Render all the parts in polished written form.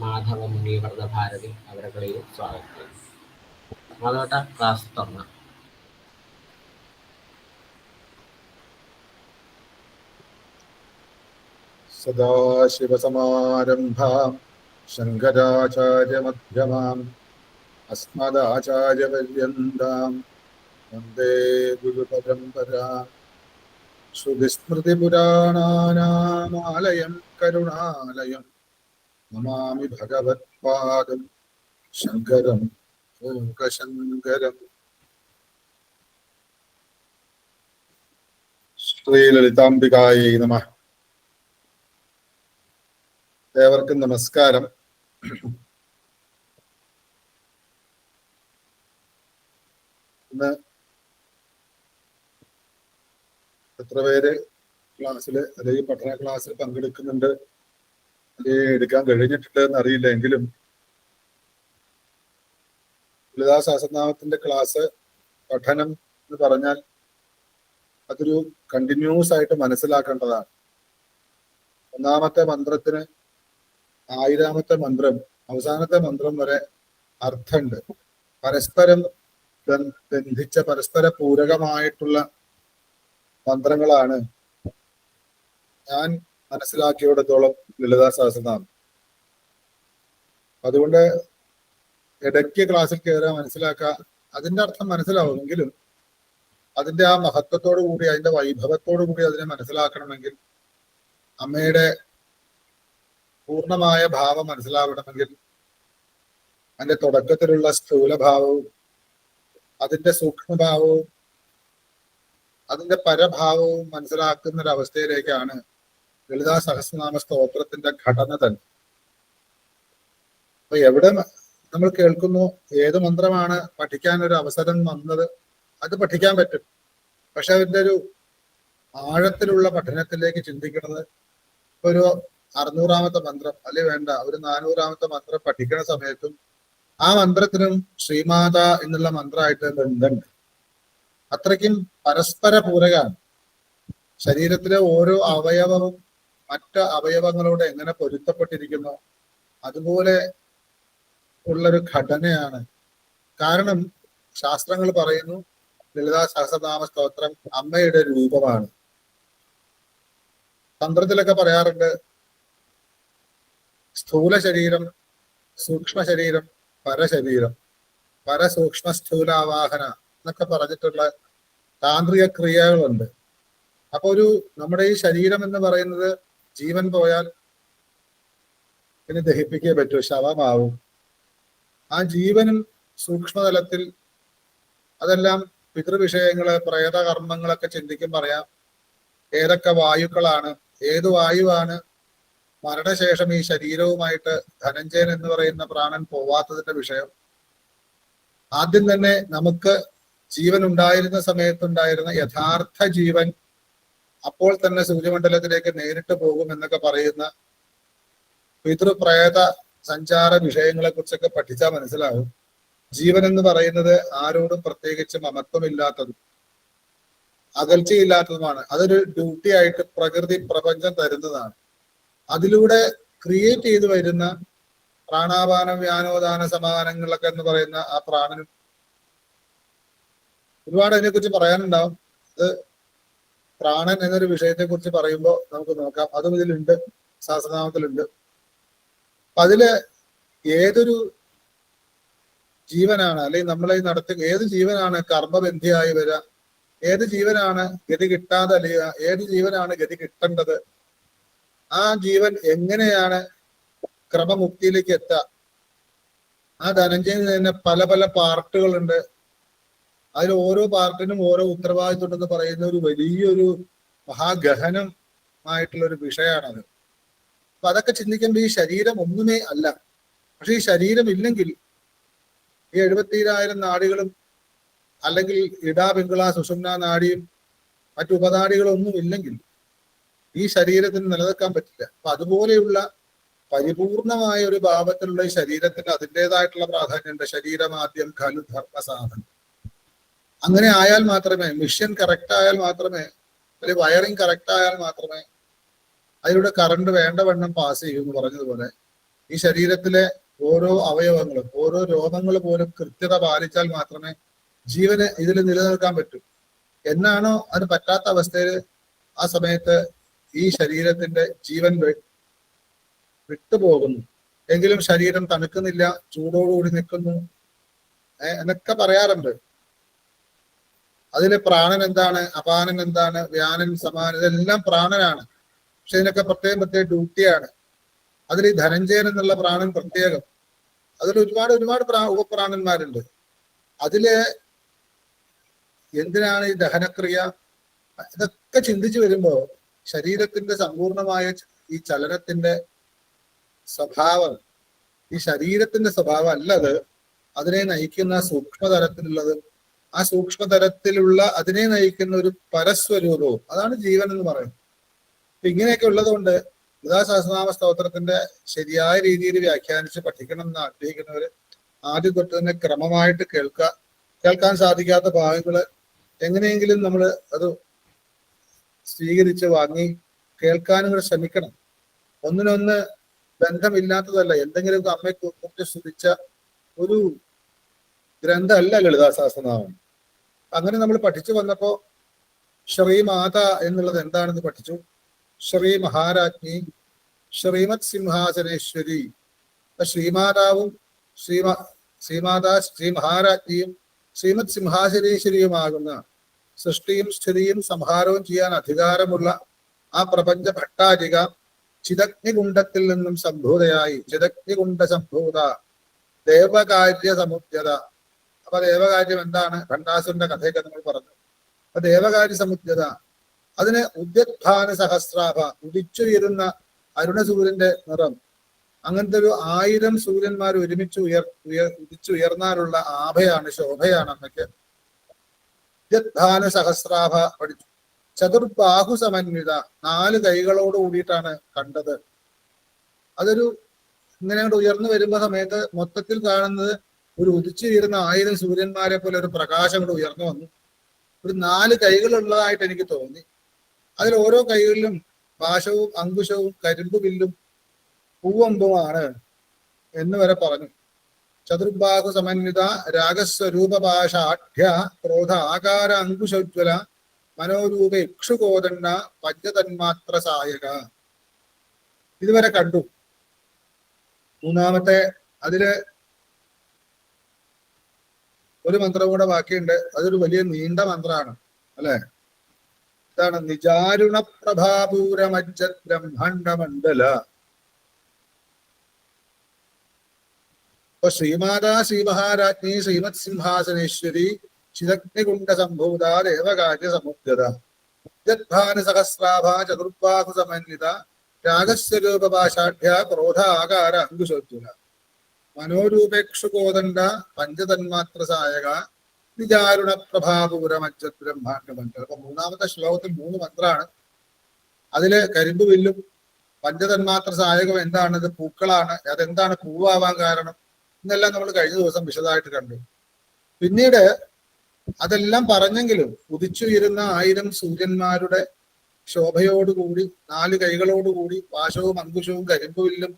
മാധവ മുനിവ്രത ഭാരതി അവരുടെയും സ്വാഗതം. മാധവട്ട ക്ലാസ് തുറന്ന സദാശിവസമാരംഭാം ശങ്കരാചാര്യമധ്യമാം അസ്മദാചാര്യപര്യന്താം വന്ദേ ഗുരുപരമ്പരാം. ശ്രുതിസ്മൃതിപുരാണാനാമാലയം കരുണാലയം നമാമി ഭഗവത്പാദം ശങ്കരം ലോകശങ്കരം. ശ്രീലളിതാംബികായൈ നമഃ. ഏവർക്കും നമസ്കാരം. ഇന്ന് എത്ര പേര് ക്ലാസ്സില് അല്ലെങ്കിൽ പഠന ക്ലാസ്സിൽ പങ്കെടുക്കുന്നുണ്ട്, അല്ലെങ്കിൽ എടുക്കാൻ കഴിഞ്ഞിട്ടുണ്ട് എന്ന് അറിയില്ല. എങ്കിലും ലളിതാ സഹസ്രനാമത്തിന്റെ ക്ലാസ് പഠനം എന്ന് പറഞ്ഞാൽ അതൊരു കണ്ടിന്യൂസ് ആയിട്ട് മനസ്സിലാക്കേണ്ടതാണ്. ഒന്നാമത്തെ മന്ത്രത്തിന് 1000-ാമത്തെ മന്ത്രം അവസാനത്തെ മന്ത്രം വരെ അർത്ഥമുണ്ട്. പരസ്പരം ബന്ധിച്ച പരസ്പര പൂരകമായിട്ടുള്ള മന്ത്രങ്ങളാണ് ഞാൻ മനസ്സിലാക്കിയിടത്തോളം ലളിതാ സഹസ്രനാമം. അതുകൊണ്ട് ഇടയ്ക്ക് ക്ലാസ്സിൽ കയറുക, മനസ്സിലാക്കുക, അതിന്റെ അർത്ഥം മനസ്സിലാവുമെങ്കിലും അതിന്റെ ആ മഹത്വത്തോടു കൂടി, അതിന്റെ വൈഭവത്തോടു കൂടി അതിനെ മനസ്സിലാക്കണമെങ്കിൽ, അമ്മയുടെ പൂർണ്ണമായ ഭാവം മനസ്സിലാവണമെങ്കിൽ അതിന്റെ തുടക്കത്തിലുള്ള സ്ഥൂലഭാവവും അതിന്റെ സൂക്ഷ്മഭാവവും അതിന്റെ പരഭാവവും മനസ്സിലാക്കുന്ന ഒരു അവസ്ഥയിലേക്കാണ് ലളിതാ സഹസ്രനാമ സ്തോത്രത്തിന്റെ ഘടന തന്നെ. അപ്പൊ എവിടെ നമ്മൾ കേൾക്കുന്നു ഏത് മന്ത്രമാണ് പഠിക്കാൻ ഒരു അവസരം വന്നത്, അത് പഠിക്കാൻ പറ്റും. പക്ഷെ അതിന്റെ ഒരു ആഴത്തിലുള്ള പഠനത്തിലേക്ക് ചിന്തിക്കുന്നത് ഒരു 600-ാമത്തെ മന്ത്രം അല്ലെ വേണ്ട ഒരു 400-ാമത്തെ മന്ത്രം പഠിക്കുന്ന സമയത്തും ആ മന്ത്രത്തിനും ശ്രീമാത എന്നുള്ള മന്ത്രമായിട്ട് ബന്ധമുണ്ട്. അത്രയ്ക്കും പരസ്പര പൂരകമാണ്. ശരീരത്തിലെ ഓരോ അവയവവും മറ്റ് അവയവങ്ങളോട് എങ്ങനെ പൊരുത്തപ്പെട്ടിരിക്കുന്നു അതുപോലെ ഉള്ളൊരു ഘടനയാണ്. കാരണം ശാസ്ത്രങ്ങൾ പറയുന്നു ലളിതാ സഹസ്രനാമ സ്തോത്രം അമ്മയുടെ രൂപമാണ്. തന്ത്രത്തിലൊക്കെ പറയാറുണ്ട് സ്ഥൂല ശരീരം, സൂക്ഷ്മ ശരീരം, പരശരീരം, പരസൂക്ഷ്മ സ്ഥൂലാവാഹന എന്നൊക്കെ പറഞ്ഞിട്ടുള്ള താന്ത്രിക ക്രിയകളുണ്ട്. അപ്പൊ നമ്മുടെ ഈ ശരീരം എന്ന് പറയുന്നത് ജീവൻ പോയാൽ പിന്നെ ദഹിപ്പിക്കേ പറ്റൂ, ശവമാവും. ആ ജീവനും സൂക്ഷ്മതലത്തിൽ അതെല്ലാം പിതൃവിഷയങ്ങള്, പ്രേതകർമ്മങ്ങളൊക്കെ ചിന്തിക്കും പറയാം ഏതൊക്കെ വായുക്കളാണ്, ഏത് വായുവാണ് മരണശേഷം ഈ ശരീരവുമായിട്ട് ധനഞ്ജയൻ എന്ന് പറയുന്ന പ്രാണൻ പോവാത്തതിന്റെ വിഷയം. ആദ്യം തന്നെ നമുക്ക് ജീവൻ ഉണ്ടായിരുന്ന സമയത്തുണ്ടായിരുന്ന യഥാർത്ഥ ജീവൻ അപ്പോൾ തന്നെ സൂര്യമണ്ഡലത്തിലേക്ക് നേരിട്ട് പോകും എന്നൊക്കെ പറയുന്ന പിതൃപ്രേത സഞ്ചാര വിഷയങ്ങളെ കുറിച്ചൊക്കെ പഠിച്ചാൽ മനസ്സിലാവും ജീവൻ എന്ന് പറയുന്നത് ആരോടും പ്രത്യേകിച്ച് മമത്വമില്ലാത്തതും അകൽച്ചയില്ലാത്തതുമാണ്. അതൊരു ഡ്യൂട്ടി ആയിട്ട് പ്രകൃതി പ്രപഞ്ചം തരുന്നതാണ്. അതിലൂടെ ക്രിയേറ്റ് ചെയ്തു വരുന്ന പ്രാണാപാന വ്യാനോദാന സമാനങ്ങളൊക്കെ എന്ന് പറയുന്ന ആ പ്രാണനും ഒരുപാട് അതിനെക്കുറിച്ച് പറയാനുണ്ടാവും. അത് പ്രാണൻ എന്നൊരു വിഷയത്തെ കുറിച്ച് പറയുമ്പോൾ നമുക്ക് നോക്കാം. അതും ഇതിലുണ്ട്, സഹസ്രനാമത്തിലുണ്ട്. അപ്പൊ അതില് ഏതൊരു ജീവനാണ് അല്ലെങ്കിൽ നമ്മളെ നടത്തി ഏത് ജീവനാണ് കർമ്മബന്ധിയായി വരിക, ഏത് ജീവനാണ് ഗതി കിട്ടാതെ അലിയുക, ഏത് ജീവനാണ് ഗതി കിട്ടേണ്ടത്, ആ ജീവൻ എങ്ങനെയാണ് ക്രമമുക്തിയിലേക്ക് എത്തുക. ആ ധനഞ്ജയന് തന്നെ പല പല പാർട്ടുകളുണ്ട്. അതിൽ ഓരോ പാർട്ടിനും ഓരോ ഉത്തരവാദിത്വം ഉണ്ടെന്ന് പറയുന്ന ഒരു വലിയൊരു മഹാഗഹനമായിട്ടുള്ള ഒരു വിഷയമാണത്. അപ്പൊ അതൊക്കെ ചിന്തിക്കുമ്പോൾ ഈ ശരീരം ഒന്നുമേ അല്ല. പക്ഷെ ഈ ശരീരം ഇല്ലെങ്കിൽ ഈ 74,000 നാഡികളും അല്ലെങ്കിൽ ഇടാ പിങ്കള സുഷുമ്ന നാഡിയും മറ്റു ഉപനാഡികളൊന്നും ഇല്ലെങ്കിൽ ഈ ശരീരത്തിന് നിലനിൽക്കാൻ പറ്റില്ല. അപ്പൊ അതുപോലെയുള്ള പരിപൂർണമായ ഒരു ഭാവത്തിലുള്ള ഈ ശരീരത്തിന് അതിൻ്റെതായിട്ടുള്ള പ്രാധാന്യമുണ്ട്. ശരീരമാദ്യം ഖലു ധർമ്മസാധനം. അങ്ങനെ ആയാൽ മാത്രമേ, മിഷൻ കറക്റ്റ് ആയാൽ മാത്രമേ, അല്ലെങ്കിൽ വയറിംഗ് കറക്റ്റ് ആയാൽ മാത്രമേ അതിലൂടെ കറണ്ട് വേണ്ടവണ്ണം പാസ് ചെയ്യും എന്ന് പറഞ്ഞതുപോലെ ഈ ശരീരത്തിലെ ഓരോ അവയവങ്ങളും ഓരോ രോമങ്ങൾ പോലും കൃത്യത പാലിച്ചാൽ മാത്രമേ ജീവന് ഇതിൽ നിലനിൽക്കാൻ പറ്റൂ. എന്നാണോ അത് പറ്റാത്ത അവസ്ഥയിൽ ആ സമയത്ത് ഈ ശരീരത്തിന്റെ ജീവൻ വിട്ടുപോകുന്നു. എങ്കിലും ശരീരം തണുക്കുന്നില്ല, ചൂടോടുകൂടി നിൽക്കുന്നു എന്നൊക്കെ പറയാറുണ്ട്. അതിലെ പ്രാണൻ എന്താണ്, അപാനൻ എന്താണ്, വ്യാനൻ, സമാനൻ, ഇതെല്ലാം പ്രാണനാണ്. പക്ഷെ ഇതിനൊക്കെ പ്രത്യേകം ഡ്യൂട്ടിയാണ്. അതിൽ ഈ ധനഞ്ജയൻ എന്നുള്ള പ്രാണൻ പ്രത്യേകം. അതിൽ ഒരുപാട് ഉപപ്രാണന്മാരുണ്ട്. അതില് എന്തിനാണ് ഈ ദഹനക്രിയ, ഇതൊക്കെ ചിന്തിച്ചു വരുമ്പോ ശരീരത്തിന്റെ സമ്പൂർണമായ ഈ ചലനത്തിന്റെ സ്വഭാവം, ഈ ശരീരത്തിന്റെ സ്വഭാവം അല്ലത്, അതിനെ നയിക്കുന്ന സൂക്ഷ്മതലത്തിലുള്ളത്, ആ സൂക്ഷ്മതലത്തിലുള്ള അതിനെ നയിക്കുന്ന ഒരു പരസ്വരൂപവും, അതാണ് ജീവൻ എന്ന് പറയുന്നത്. ഇങ്ങനെയൊക്കെ ഉള്ളതുകൊണ്ട് ലളിതാ സഹസ്രനാമ സ്തോത്രത്തിന്റെ ശരിയായ രീതിയിൽ വ്യാഖ്യാനിച്ച് പഠിക്കണം എന്ന് ആഗ്രഹിക്കുന്നവര് ആദ്യം തൊട്ട് തന്നെ ക്രമമായിട്ട് കേൾക്കാൻ സാധിക്കാത്ത ഭാഗങ്ങള് എങ്ങനെയെങ്കിലും നമ്മൾ അത് സ്വീകരിച്ച് വാങ്ങി കേൾക്കാനും കൂടെ ശ്രമിക്കണം. ഒന്നിനൊന്ന് ബന്ധമില്ലാത്തതല്ല, എന്തെങ്കിലും അമ്മയെ കുറിച്ച് സ്തുതിച്ച ഒരു ഗ്രന്ഥമല്ല ലളിതാ സഹസ്രനാമം. അങ്ങനെ നമ്മൾ പഠിച്ചു വന്നപ്പോ ശ്രീമാത എന്നുള്ളത് എന്താണെന്ന് പഠിച്ചു. ശ്രീ മഹാരാജ്ഞി, ശ്രീമത് സിംഹാസനേശ്വരി. ശ്രീമാതാവും ശ്രീമാതാ ശ്രീ മഹാരാജ്ഞിയും ശ്രീമത് സിംഹാസനേശ്വരിയുമാകുന്ന സൃഷ്ടിയും സ്ഥിതിയും സംഹാരവും ചെയ്യാൻ അധികാരമുള്ള ആ പ്രപഞ്ച ഭട്ടാരിക ചിദഗ്നികുണ്ഡത്തിൽ നിന്നും സംഭൂതയായി, ചിദഗ്നികുണ്ഡ സംഭൂത ദേവകാര്യ സമുദ്യത. അപ്പൊ ദേവകാര്യം എന്താണ്? ഭണ്ഡാസുരന്റെ കഥയൊക്കെ നമ്മൾ പറഞ്ഞു. അപ്പൊ ദേവകാര്യ സമുദ്യത, അതിന് ഉദ്യത്ഭാന സഹസ്രാഭ, ഉദിച്ചുയരുന്ന അരുണസൂര്യന്റെ നിറം. അങ്ങനത്തെ ഒരു 1000 സൂര്യന്മാർ ഒരുമിച്ച് ഉദിച്ചുയർന്നാലുള്ള ആഭയാണ്, ശോഭയാണ് അമ്മയ്ക്ക്. ഉദ്യത്ഭാന സഹസ്രാഭ പഠിച്ചു. ചതുർബാഹു സമന്വിത, 4 കൈകളോട് കൂടിയിട്ടാണ് കണ്ടത്. അതൊരു ഇങ്ങനെ അങ്ങോട്ട് ഉയർന്നു വരുമ്പോ സമയത്ത് മൊത്തത്തിൽ കാണുന്നത് ഒരു ഉദിച്ചുയരുന്ന 1000 സൂര്യന്മാരെ പോലെ ഒരു പ്രകാശം കൂടെ ഉയർന്നു വന്നു. ഒരു 4 കൈകളുള്ളതായിട്ട് എനിക്ക് തോന്നി. അതിൽ ഓരോ കൈകളിലും പാശവും അങ്കുശവും കരിമ്പ് വില്ലും പൂവമ്പുമാണ് എന്ന് വരെ പറഞ്ഞു. ചതുർബാഹു സമന്വിത രാഗസ്വരൂപപാഷാഢ്യ ക്രോധ ആകാര അങ്കുശോജ്വല മനോരൂപ ഇക്ഷുകോദണ്ഡ പഞ്ചതന്മാത്ര സായക. ഇതുവരെ കണ്ടു. മൂന്നാമത്തെ അതില് ഒരു മന്ത്രം കൂടെ ബാക്കിയുണ്ട്. അതൊരു വലിയ നീണ്ട മന്ത്രമാണ് അല്ലെ. ഇതാണ് നിജാരുണ പ്രഭാപൂരമജ്ജ ബ്രഹ്മാണ്ഡ മണ്ഡല. അപ്പൊ ശ്രീമാതാ ശ്രീ മഹാരാജ്ഞി ശ്രീമത് സിംഹാസനേശ്വരി ചിദഗ്നികുണ്ഡ സംഭൂത ദേവകാര്യ സമുദ്ഗത ഉദ്യത്ഭാന സഹസ്രാഭ ചതുർബാഹു സമന്വിത രാഗസ്വരൂപപാഷാഢ്യ ക്രോധ ആകാര അങ്കുശോജ്വല മനോരൂപേക്ഷുകോദണ്ഡ പഞ്ചതന്മാത്ര സായക നിജാരുണ പ്രഭാപൂരമജ്ജ ബ്രഹ്മാണ്ഡ മണ്ഡലം. അപ്പൊ മൂന്നാമത്തെ ശ്ലോകത്തിൽ 3 മന്ത്രമാണ്. അതില് കരിമ്പ് വില്ലും പഞ്ചതന്മാത്ര സായകം എന്താണത്? പൂക്കളാണ്. അതെന്താണ് പൂവാവാൻ കാരണം എന്നെല്ലാം നമ്മൾ കഴിഞ്ഞ ദിവസം വിശദമായിട്ട് കണ്ടു. പിന്നീട് അതെല്ലാം പറഞ്ഞെങ്കിലും ഉദിച്ചുയരുന്ന 1000 സൂര്യന്മാരുടെ ശോഭയോടുകൂടി 4 കൈകളോടുകൂടി പാശവും അങ്കുശവും കരിമ്പുവില്ലും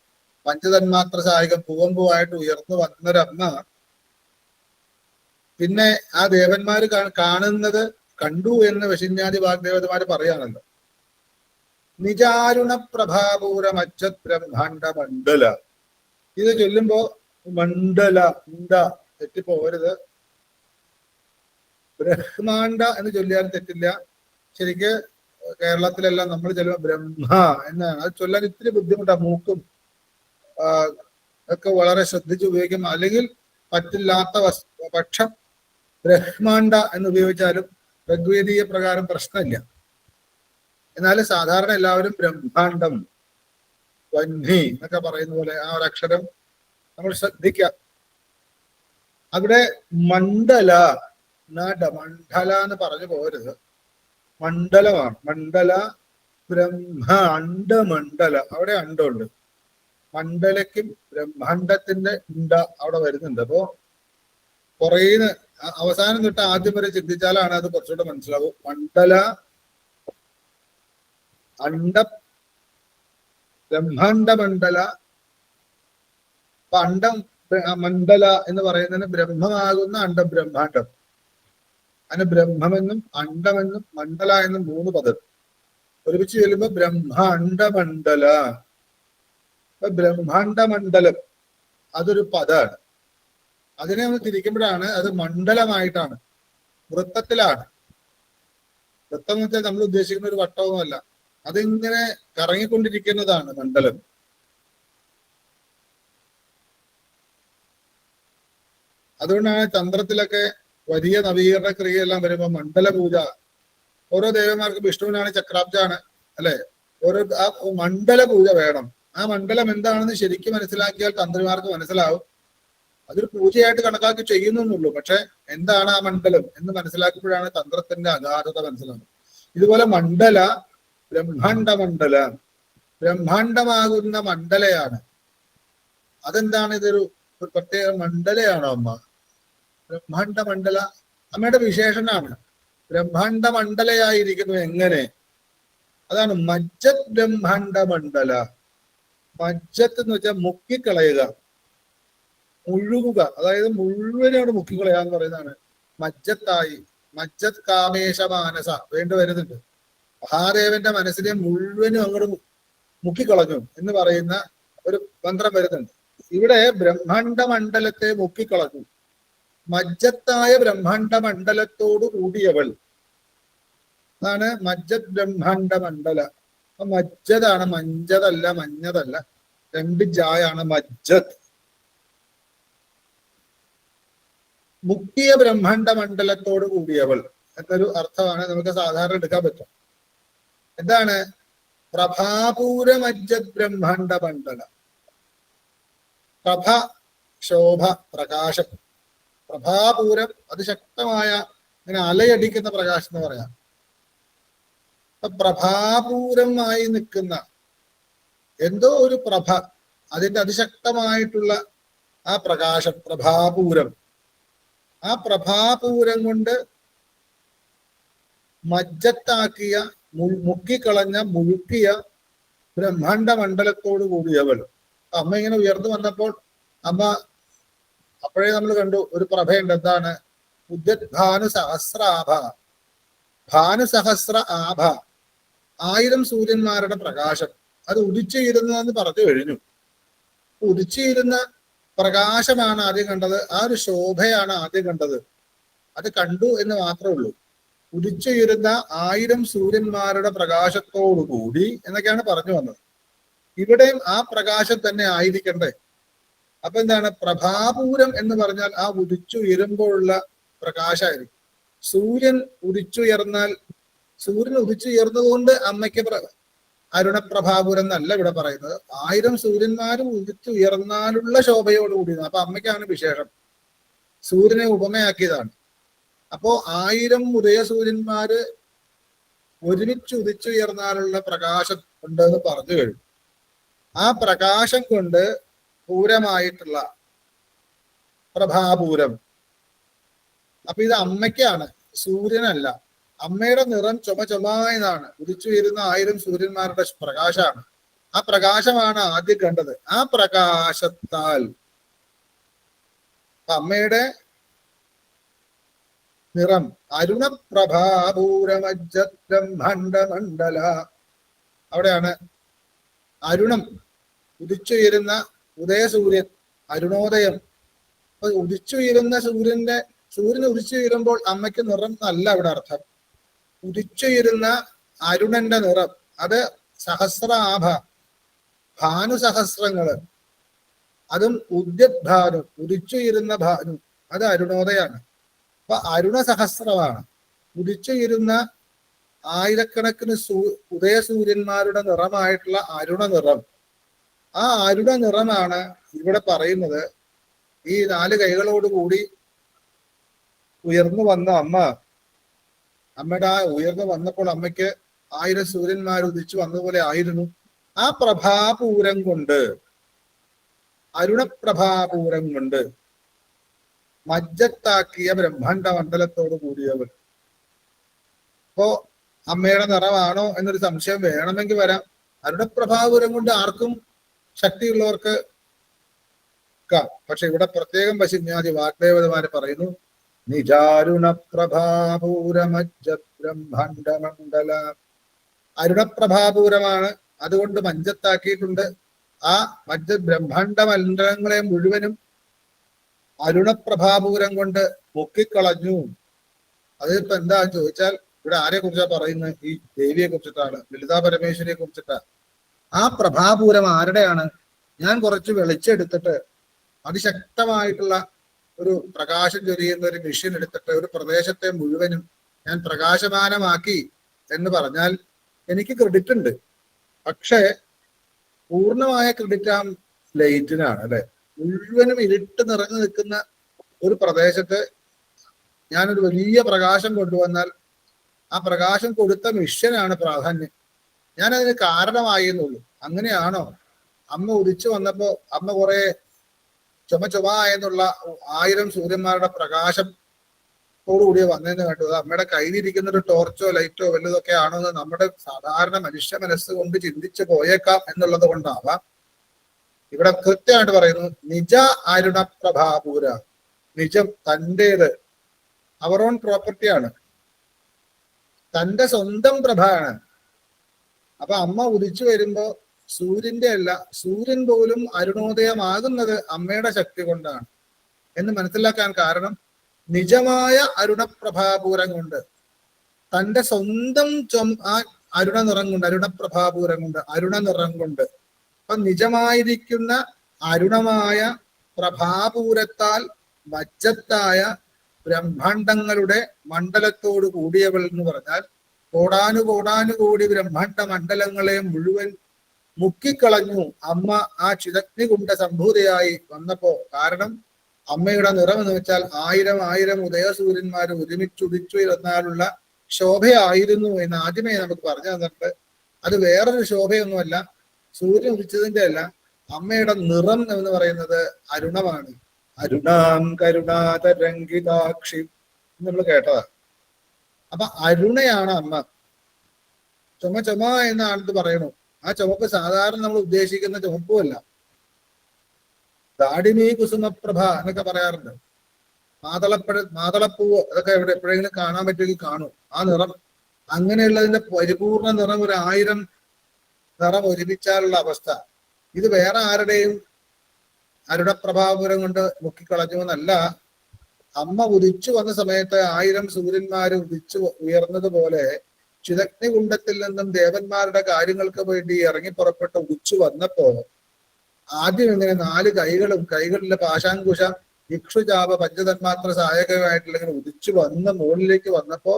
പഞ്ചതന്മാത്ര സായകം പൂവമ്പുമായിട്ട് ഉയർന്നു വന്നൊരമ്മ പിന്നെ ആ ദേവന്മാര് കാണുന്നത് കണ്ടു എന്ന് വിശിന്യാദി വാഗ്ദേവതമാര് പറയാണല്ലോ. നിജാരുണ പ്രഭാപൂരമജ്ജ ബ്രഹ്മാണ്ഡ മണ്ഡല. ഇത് ചൊല്ലുമ്പോ മണ്ഡല തെറ്റിപ്പോരുത്. ബ്രഹ്മാണ്ഡ എന്ന് ചൊല്ലിയാലും തെറ്റില്ല. ശരിക്ക് കേരളത്തിലെല്ലാം നമ്മൾ ചെല്ലുമ്പോൾ ബ്രഹ്മ എന്നാണ്. അത് ചൊല്ലാൻ ഇത്തിരി ബുദ്ധിമുട്ടാണ്. മൂക്കും ഒക്കെ വളരെ ശ്രദ്ധിച്ച് ഉപയോഗിക്കും. അല്ലെങ്കിൽ പറ്റില്ലാത്ത പക്ഷം ബ്രഹ്മാണ്ഡ എന്ന് ഉപയോഗിച്ചാലും ഋഗ്വേദീയ പ്രകാരം പ്രശ്നമില്ല. എന്നാലും സാധാരണ എല്ലാവരും ബ്രഹ്മാണ്ഡം വന്നി എന്നൊക്കെ പറയുന്ന പോലെ ആ ഒരു അക്ഷരം നമ്മൾ ശ്രദ്ധിക്കാം. അവിടെ മണ്ഡല മണ്ഡല എന്ന് പറഞ്ഞു പോരുത്. മണ്ഡലമാണ്. മണ്ഡല ബ്രഹ്മ അണ്ഡമണ്ഡല. അവിടെ അണ്ടമുണ്ട്. മണ്ഡലയ്ക്കും ബ്രഹ്മാണ്ഡത്തിന്റെ ഉണ്ട അവിടെ വരുന്നുണ്ട്. അപ്പോ കുറേന്ന് അവസാനം തൊട്ട് ആദ്യം വരെ ചിന്തിച്ചാലാണ് അത് കുറച്ചുകൂടെ മനസ്സിലാവും. മണ്ഡല അണ്ട ബ്രഹ്മാണ്ഡ മണ്ഡല അപ്പൊ അണ്ടം മണ്ഡല എന്ന് പറയുന്നതിന് ബ്രഹ്മമാകുന്ന അണ്ടബ്രഹ്മാണ്ടം. അതിന് ബ്രഹ്മമെന്നും അണ്ടമെന്നും മണ്ഡല എന്നും 3 പദം ഒരുമിച്ച് ചെല്ലുമ്പോ ബ്രഹ്മാണ്ടമണ്ഡല. ബ്രഹ്മാണ്ടമണ്ഡലം അതൊരു പദമാണ്. അതിനെ ഒന്ന് തിരിക്കുമ്പോഴാണ് അത് മണ്ഡലമായിട്ടാണ്, വൃത്തത്തിലാണ്. വൃത്തം എന്ന് വെച്ചാൽ നമ്മൾ ഉദ്ദേശിക്കുന്ന ഒരു വട്ടവുമല്ല, അതിങ്ങനെ കറങ്ങിക്കൊണ്ടിരിക്കുന്നതാണ് മണ്ഡലം. അതുകൊണ്ടാണ് തന്ത്രത്തിലൊക്കെ വലിയ നവീകരണ ക്രിയയെല്ലാം വരുമ്പോൾ മണ്ഡല പൂജ. ഓരോ ദേവന്മാർക്കും വിഷ്ണുവിനാണ് ചക്രാബ്ജാണ് അല്ലെ, ഓരോ ആ മണ്ഡല പൂജ വേണം. ആ മണ്ഡലം എന്താണെന്ന് ശരിക്കും മനസ്സിലാക്കിയാൽ തന്ത്രിമാർക്ക് മനസ്സിലാവും. അതൊരു പൂജയായിട്ട് കണക്കാക്കി ചെയ്യുന്നുള്ളൂ. പക്ഷെ എന്താണ് ആ മണ്ഡലം എന്ന് മനസ്സിലാക്കുമ്പോഴാണ് തന്ത്രത്തിന്റെ അഗാധത മനസ്സിലാകുന്നത്. ഇതുപോലെ മണ്ഡല ബ്രഹ്മാണ്ടമണ്ഡല, ബ്രഹ്മാണ്ടമാകുന്ന മണ്ഡലയാണ്. അതെന്താണ്? ഇതൊരു പ്രത്യേക മണ്ഡലയാണോ അമ്മ? ബ്രഹ്മാണ്ടമണ്ഡല അമ്മയുടെ വിശേഷനാണ്. ബ്രഹ്മാണ്ടമണ്ഡലയായിരിക്കുന്നു എങ്ങനെ? അതാണ് മജ്ജത് ബ്രഹ്മാണ്ടമണ്ഡല. മജ്ജത്ത് എന്ന് വെച്ചാൽ മുക്കിക്കളയുക, മുഴുകുക, അതായത് മുഴുവനോട് മുക്കിക്കളയുക എന്ന് പറയുന്നതാണ് മജ്ജത്തായി. മജ്ജത് കാമേശമാനസ വേണ്ടി വരുന്നുണ്ട്. മഹാദേവന്റെ മനസ്സിനെ മുഴുവനും അങ്ങോട്ട് മുക്കിക്കളഞ്ഞു എന്ന് പറയുന്ന ഒരു മന്ത്രം വരുന്നുണ്ട്. ഇവിടെ ബ്രഹ്മാണ്ട മണ്ഡലത്തെ മുക്കിക്കളഞ്ഞു. മജ്ജത്തായ ബ്രഹ്മാണ്ട മണ്ഡലത്തോട് കൂടിയവൾ അതാണ് മജ്ജത് ബ്രഹ്മാണ്ട മണ്ഡല. മജ്ജതാണ്, മഞ്ചതല്ല, മഞ്ഞതല്ല, 2 ജായാണ് മജ്ജത്. മുക്കിയ ബ്രഹ്മാണ്ട മണ്ഡലത്തോട് കൂടിയവൾ എന്നൊരു അർത്ഥമാണ് നമുക്ക് സാധാരണ എടുക്കാൻ പറ്റും. എന്താണ്? പ്രഭാപൂര മജ്ജത് ബ്രഹ്മാണ്ട മണ്ഡല. പ്രഭ, ശോഭ, പ്രകാശം. പ്രഭാപൂരം അതിശക്തമായ ഇങ്ങനെ അലയടിക്കുന്ന പ്രകാശം എന്ന് പറയാം. പ്രഭാപൂരമായി നിൽക്കുന്ന എന്തോ ഒരു പ്രഭ, അതിന്റെ അതിശക്തമായിട്ടുള്ള ആ പ്രകാശം, പ്രഭാപൂരം. ആ പ്രഭാപൂരം കൊണ്ട് മജ്ജത്താക്കിയ, മുക്കിക്കളഞ്ഞ, മുഴുക്കിയ ബ്രഹ്മാണ്ട മണ്ഡലത്തോട് കൂടിയവൾ. അമ്മ ഇങ്ങനെ ഉയർന്നു വന്നപ്പോൾ അമ്മ അപ്പോഴേ നമ്മൾ കണ്ടു ഒരു പ്രഭയുണ്ട്. എന്താണ്? ഭാനുസഹസ്രാഭ. ഭാനുസഹസ്ര ആഭ, 1000 സൂര്യന്മാരുടെ പ്രകാശം. അത് ഉദിച്ചുയരുന്നതെന്ന് പറഞ്ഞു കഴിഞ്ഞു. ഉദിച്ചുയരുന്ന പ്രകാശമാണ് ആദ്യം കണ്ടത്. ആ ഒരു ശോഭയാണ് ആദ്യം കണ്ടത്. അത് കണ്ടു എന്ന് മാത്രമേ ഉള്ളൂ. ഉദിച്ചുയരുന്ന 1000 സൂര്യന്മാരുടെ പ്രകാശത്തോടുകൂടി എന്നൊക്കെയാണ് പറഞ്ഞു വന്നത്. ഇവിടെയും ആ പ്രകാശം തന്നെ ആയിരിക്കണ്ടേ? അപ്പൊ എന്താണ്? പ്രഭാപൂരം എന്ന് പറഞ്ഞാൽ ആ ഉദിച്ചുയരുമ്പോഴുള്ള പ്രകാശമായിരിക്കും. സൂര്യൻ ഉദിച്ചുയർന്നാൽ, സൂര്യൻ ഉദിച്ചുയർന്നുകൊണ്ട് അമ്മയ്ക്ക് അരുണപ്രഭാപൂരം എന്നല്ല ഇവിടെ പറയുന്നത്. 1000 സൂര്യന്മാരും ഉദിച്ചുയർന്നാലുള്ള ശോഭയോടുകൂടി. അപ്പൊ അമ്മയ്ക്കാണ് വിശേഷം. സൂര്യനെ ഉപമയാക്കിയതാണ്. അപ്പോ 1000 ഉദയസൂര്യന്മാര് ഒരുമിച്ച് ഉദിച്ചുയർന്നാലുള്ള പ്രകാശം ഉണ്ടെന്ന് പറഞ്ഞു കഴിഞ്ഞു. ആ പ്രകാശം കൊണ്ട് പൂരമായിട്ടുള്ള പ്രഭാപൂരം. അപ്പൊ ഇത് അമ്മയ്ക്കാണ്, സൂര്യനല്ല. അമ്മയുടെ നിറം ചുമചുമായതാണ്. ഉദിച്ചുയരുന്ന 1000 സൂര്യന്മാരുടെ പ്രകാശമാണ്. ആ പ്രകാശമാണ് ആദ്യം കണ്ടത്. ആ പ്രകാശത്താൽ അമ്മയുടെ നിറം അരുണപ്രഭാപൂരമജ്ജത് ബ്രഹ്മാണ്ഡമണ്ഡല. അവിടെയാണ് അരുണം, ഉദിച്ചുയരുന്ന ഉദയസൂര്യൻ, അരുണോദയം. അപ്പൊ ഉദിച്ചുയരുന്ന സൂര്യൻ ഉദിച്ചുയരുമ്പോൾ അമ്മയ്ക്ക് നിറം എന്നല്ല അവിടെ അർത്ഥം. ഉദിച്ചുയരുന്ന അരുണന്റെ നിറം, അത് സഹസ്രാഭ, ഭാനുസഹസ്രങ്ങള്. അതും ഉദ്യദ്ഭാനു, ഉദിച്ചുയരുന്ന ഭാനു, അത് അരുണോദയാണ്. അപ്പൊ അരുണസഹസ്രമാണ്. ഉദിച്ചുയരുന്ന 1000കണക്കിന് ഉദയസൂര്യന്മാരുടെ നിറമായിട്ടുള്ള അരുണ നിറം. ആ അരുണ നിറമാണ് ഇവിടെ പറയുന്നത്. ഈ 4 കൈകളോടുകൂടി ഉയർന്നു വന്ന അമ്മ, അമ്മയുടെ ആ ഉയർന്നു വന്നപ്പോൾ അമ്മയ്ക്ക് 1000 സൂര്യന്മാർ ഉദിച്ചു വന്നതുപോലെ ആയിരുന്നു. ആ പ്രഭാപൂരം കൊണ്ട്, അരുണപ്രഭാപൂരം കൊണ്ട് മജ്ജത്താക്കിയ ബ്രഹ്മാണ്ട മണ്ഡലത്തോട് കൂടിയവൾ. അപ്പോ അമ്മയുടെ നിറമാണോ എന്നൊരു സംശയം വേണമെങ്കിൽ വരാം. അരുണപ്രഭാപൂരം കൊണ്ട് ആർക്കും, ശക്തിയുള്ളവർക്ക് നോക്കാം. പക്ഷെ ഇവിടെ പ്രത്യേകം പശുജ്ഞാതി വാഗ്ദേവതമാര് പറയുന്നു, നിജാരുണ പ്രഭാപൂരമജ്ജ ബ്രഹ്മാണ്ഡമണ്ഡല. അരുണപ്രഭാപൂരമാണ്, അതുകൊണ്ട് മഞ്ചത്താക്കിയിട്ടുണ്ട്. ആ മജ്ജ ബ്രഹ്മാണ്ഡ മണ്ഡലങ്ങളെ മുഴുവനും അരുണപ്രഭാപൂരം കൊണ്ട് പൊക്കിക്കളഞ്ഞു. അതിപ്പോ എന്താന്ന് ചോദിച്ചാൽ ഇവിടെ ആരെ കുറിച്ചാ പറയുന്നത്? ഈ ദേവിയെ കുറിച്ചിട്ടാണ്, ലളിതാ പരമേശ്വരിയെ കുറിച്ചിട്ടാണ്. ആ പ്രഭാപൂരം ആരുടെയാണ്? ഞാൻ കുറച്ച് വെളിച്ചെടുത്തിട്ട് അതിശക്തമായിട്ടുള്ള ഒരു പ്രകാശം ചൊരിയുന്ന ഒരു മെഷീൻ എടുത്തിട്ട് ഒരു പ്രദേശത്തെ മുഴുവനും ഞാൻ പ്രകാശമാനമാക്കി എന്ന് പറഞ്ഞാൽ എനിക്ക് ക്രെഡിറ്റ് ഉണ്ട്. പക്ഷേ പൂർണ്ണമായ ക്രെഡിറ്റ് ആ ലൈറ്റിനാണ്, അല്ലെ? മുഴുവനും ഇരുട്ട് നിറഞ്ഞു നിൽക്കുന്ന ഒരു പ്രദേശത്ത് ഞാനൊരു വലിയ പ്രകാശം കൊണ്ടുവന്നാൽ ആ പ്രകാശം കൊടുത്ത മിഷനാണ് പ്രാധാന്യം. ഞാൻ അതിന് കാരണമായി എന്നുള്ളൂ. അങ്ങനെയാണോ? അമ്മ ഉദിച്ചു വന്നപ്പോ അമ്മ കുറെ ചുമ എന്നുള്ള 1000 സൂര്യന്മാരുടെ പ്രകാശത്തോടുകൂടിയ വന്നതെന്ന് കണ്ടു. അത് അമ്മയുടെ കയ്യിലിരിക്കുന്ന ഒരു ടോർച്ചോ ലൈറ്റോ വല്ലതൊക്കെ ആണോ എന്ന് നമ്മുടെ സാധാരണ മനുഷ്യ മനസ്സുകൊണ്ട് ചിന്തിച്ചു പോയേക്കാം എന്നുള്ളത് കൊണ്ടാവാം. ഇവിടെ കൃത്യമായിട്ട് പറയുന്നു, നിജ അരുണ പ്രഭാപൂര. നിജം തൻ്റേത്, അവർ ഓൺ പ്രോപ്പർട്ടിയാണ്, തന്റെ സ്വന്തം പ്രഭയാണ്. അപ്പൊ അമ്മ ഉദിച്ചു വരുമ്പോ സൂര്യന്റെ അല്ല, സൂര്യൻ പോലും അരുണോദയമാകുന്നത് അമ്മയുടെ ശക്തി കൊണ്ടാണ് എന്ന് മനസ്സിലാക്കാൻ കാരണം നിജമായ അരുണപ്രഭാപൂരം കൊണ്ട്, തന്റെ സ്വന്തം ആ അരുണ നിറം കൊണ്ട്, അരുണപ്രഭാപൂരം കൊണ്ട്, അരുണ നിറം കൊണ്ട്, അപ്പൊ നിജമായിരിക്കുന്ന അരുണമായ പ്രഭാപൂരത്താൽ മജ്ജത്തായ ബ്രഹ്മാണ്ടങ്ങളുടെ മണ്ഡലത്തോട് കൂടിയവൾ എന്ന് പറഞ്ഞാൽ കോടാനുകോടാനുകോടി ബ്രഹ്മാണ്ഡ മണ്ഡലങ്ങളെ മുഴുവൻ മുക്കിക്കളഞ്ഞു അമ്മ ആ ചിദഗ്നികുണ്ഡ സംഭൂതയായി വന്നപ്പോ. കാരണം അമ്മയുടെ നിറം എന്ന് വെച്ചാൽ 1000 ഉദയസൂര്യന്മാർ ഒരുമിച്ചുദിച്ചു ഇരുന്നാലുള്ള ശോഭയായിരുന്നു എന്ന് ആദ്യമേ നമുക്ക് പറഞ്ഞു തന്നിട്ട്, അത് വേറൊരു ശോഭയൊന്നുമല്ല, സൂര്യൻ ഉദിച്ചതിന്റെ അല്ല, അമ്മയുടെ നിറം എന്ന് പറയുന്നത് അരുണമാണ്. അരുണാം കരുണാതരംഗിതാക്ഷി നമ്മൾ കേട്ടതാ. അപ്പൊ അരുണയാണ് അമ്മ. ചുമ എന്നാണെന്ന് പറയണു. ആ ചുമപ്പ് സാധാരണ നമ്മൾ ഉദ്ദേശിക്കുന്ന ചുമപ്പുമല്ല. ദാടിമീ കുസുമപ്രഭ എന്നൊക്കെ പറയാറുണ്ട്. മാതളപ്പൂവ് അതൊക്കെ എവിടെ എപ്പോഴെങ്കിലും കാണാൻ പറ്റുമെങ്കിൽ കാണും. ആ നിറം, അങ്ങനെയുള്ളതിന്റെ പരിപൂർണ നിറം 1000 നിറം ഒരുമിച്ചാലുള്ള അവസ്ഥ. ഇത് വേറെ ആരുടെയും അരുണപ്രഭാപുരം കൊണ്ട് മുക്കിക്കളഞ്ഞു എന്നല്ല. അമ്മ ഉദിച്ചു വന്ന സമയത്ത് 1000 സൂര്യന്മാര് ഉദിച്ചു ഉയർന്നതുപോലെ ചിദഗ്നികുണ്ഡത്തിൽ നിന്നും ദേവന്മാരുടെ കാര്യങ്ങൾക്ക് വേണ്ടി ഇറങ്ങി പുറപ്പെട്ട് ഉദിച്ചു വന്നപ്പോ ആദ്യം ഇങ്ങനെ 4 കൈകളും, കൈകളിലെ പാശാങ്കുശം ഇക്ഷുചാപ പഞ്ചതന്മാത്ര സഹായകമായിട്ടുള്ള ഇങ്ങനെ ഉദിച്ചു വന്ന് മുകളിലേക്ക് വന്നപ്പോ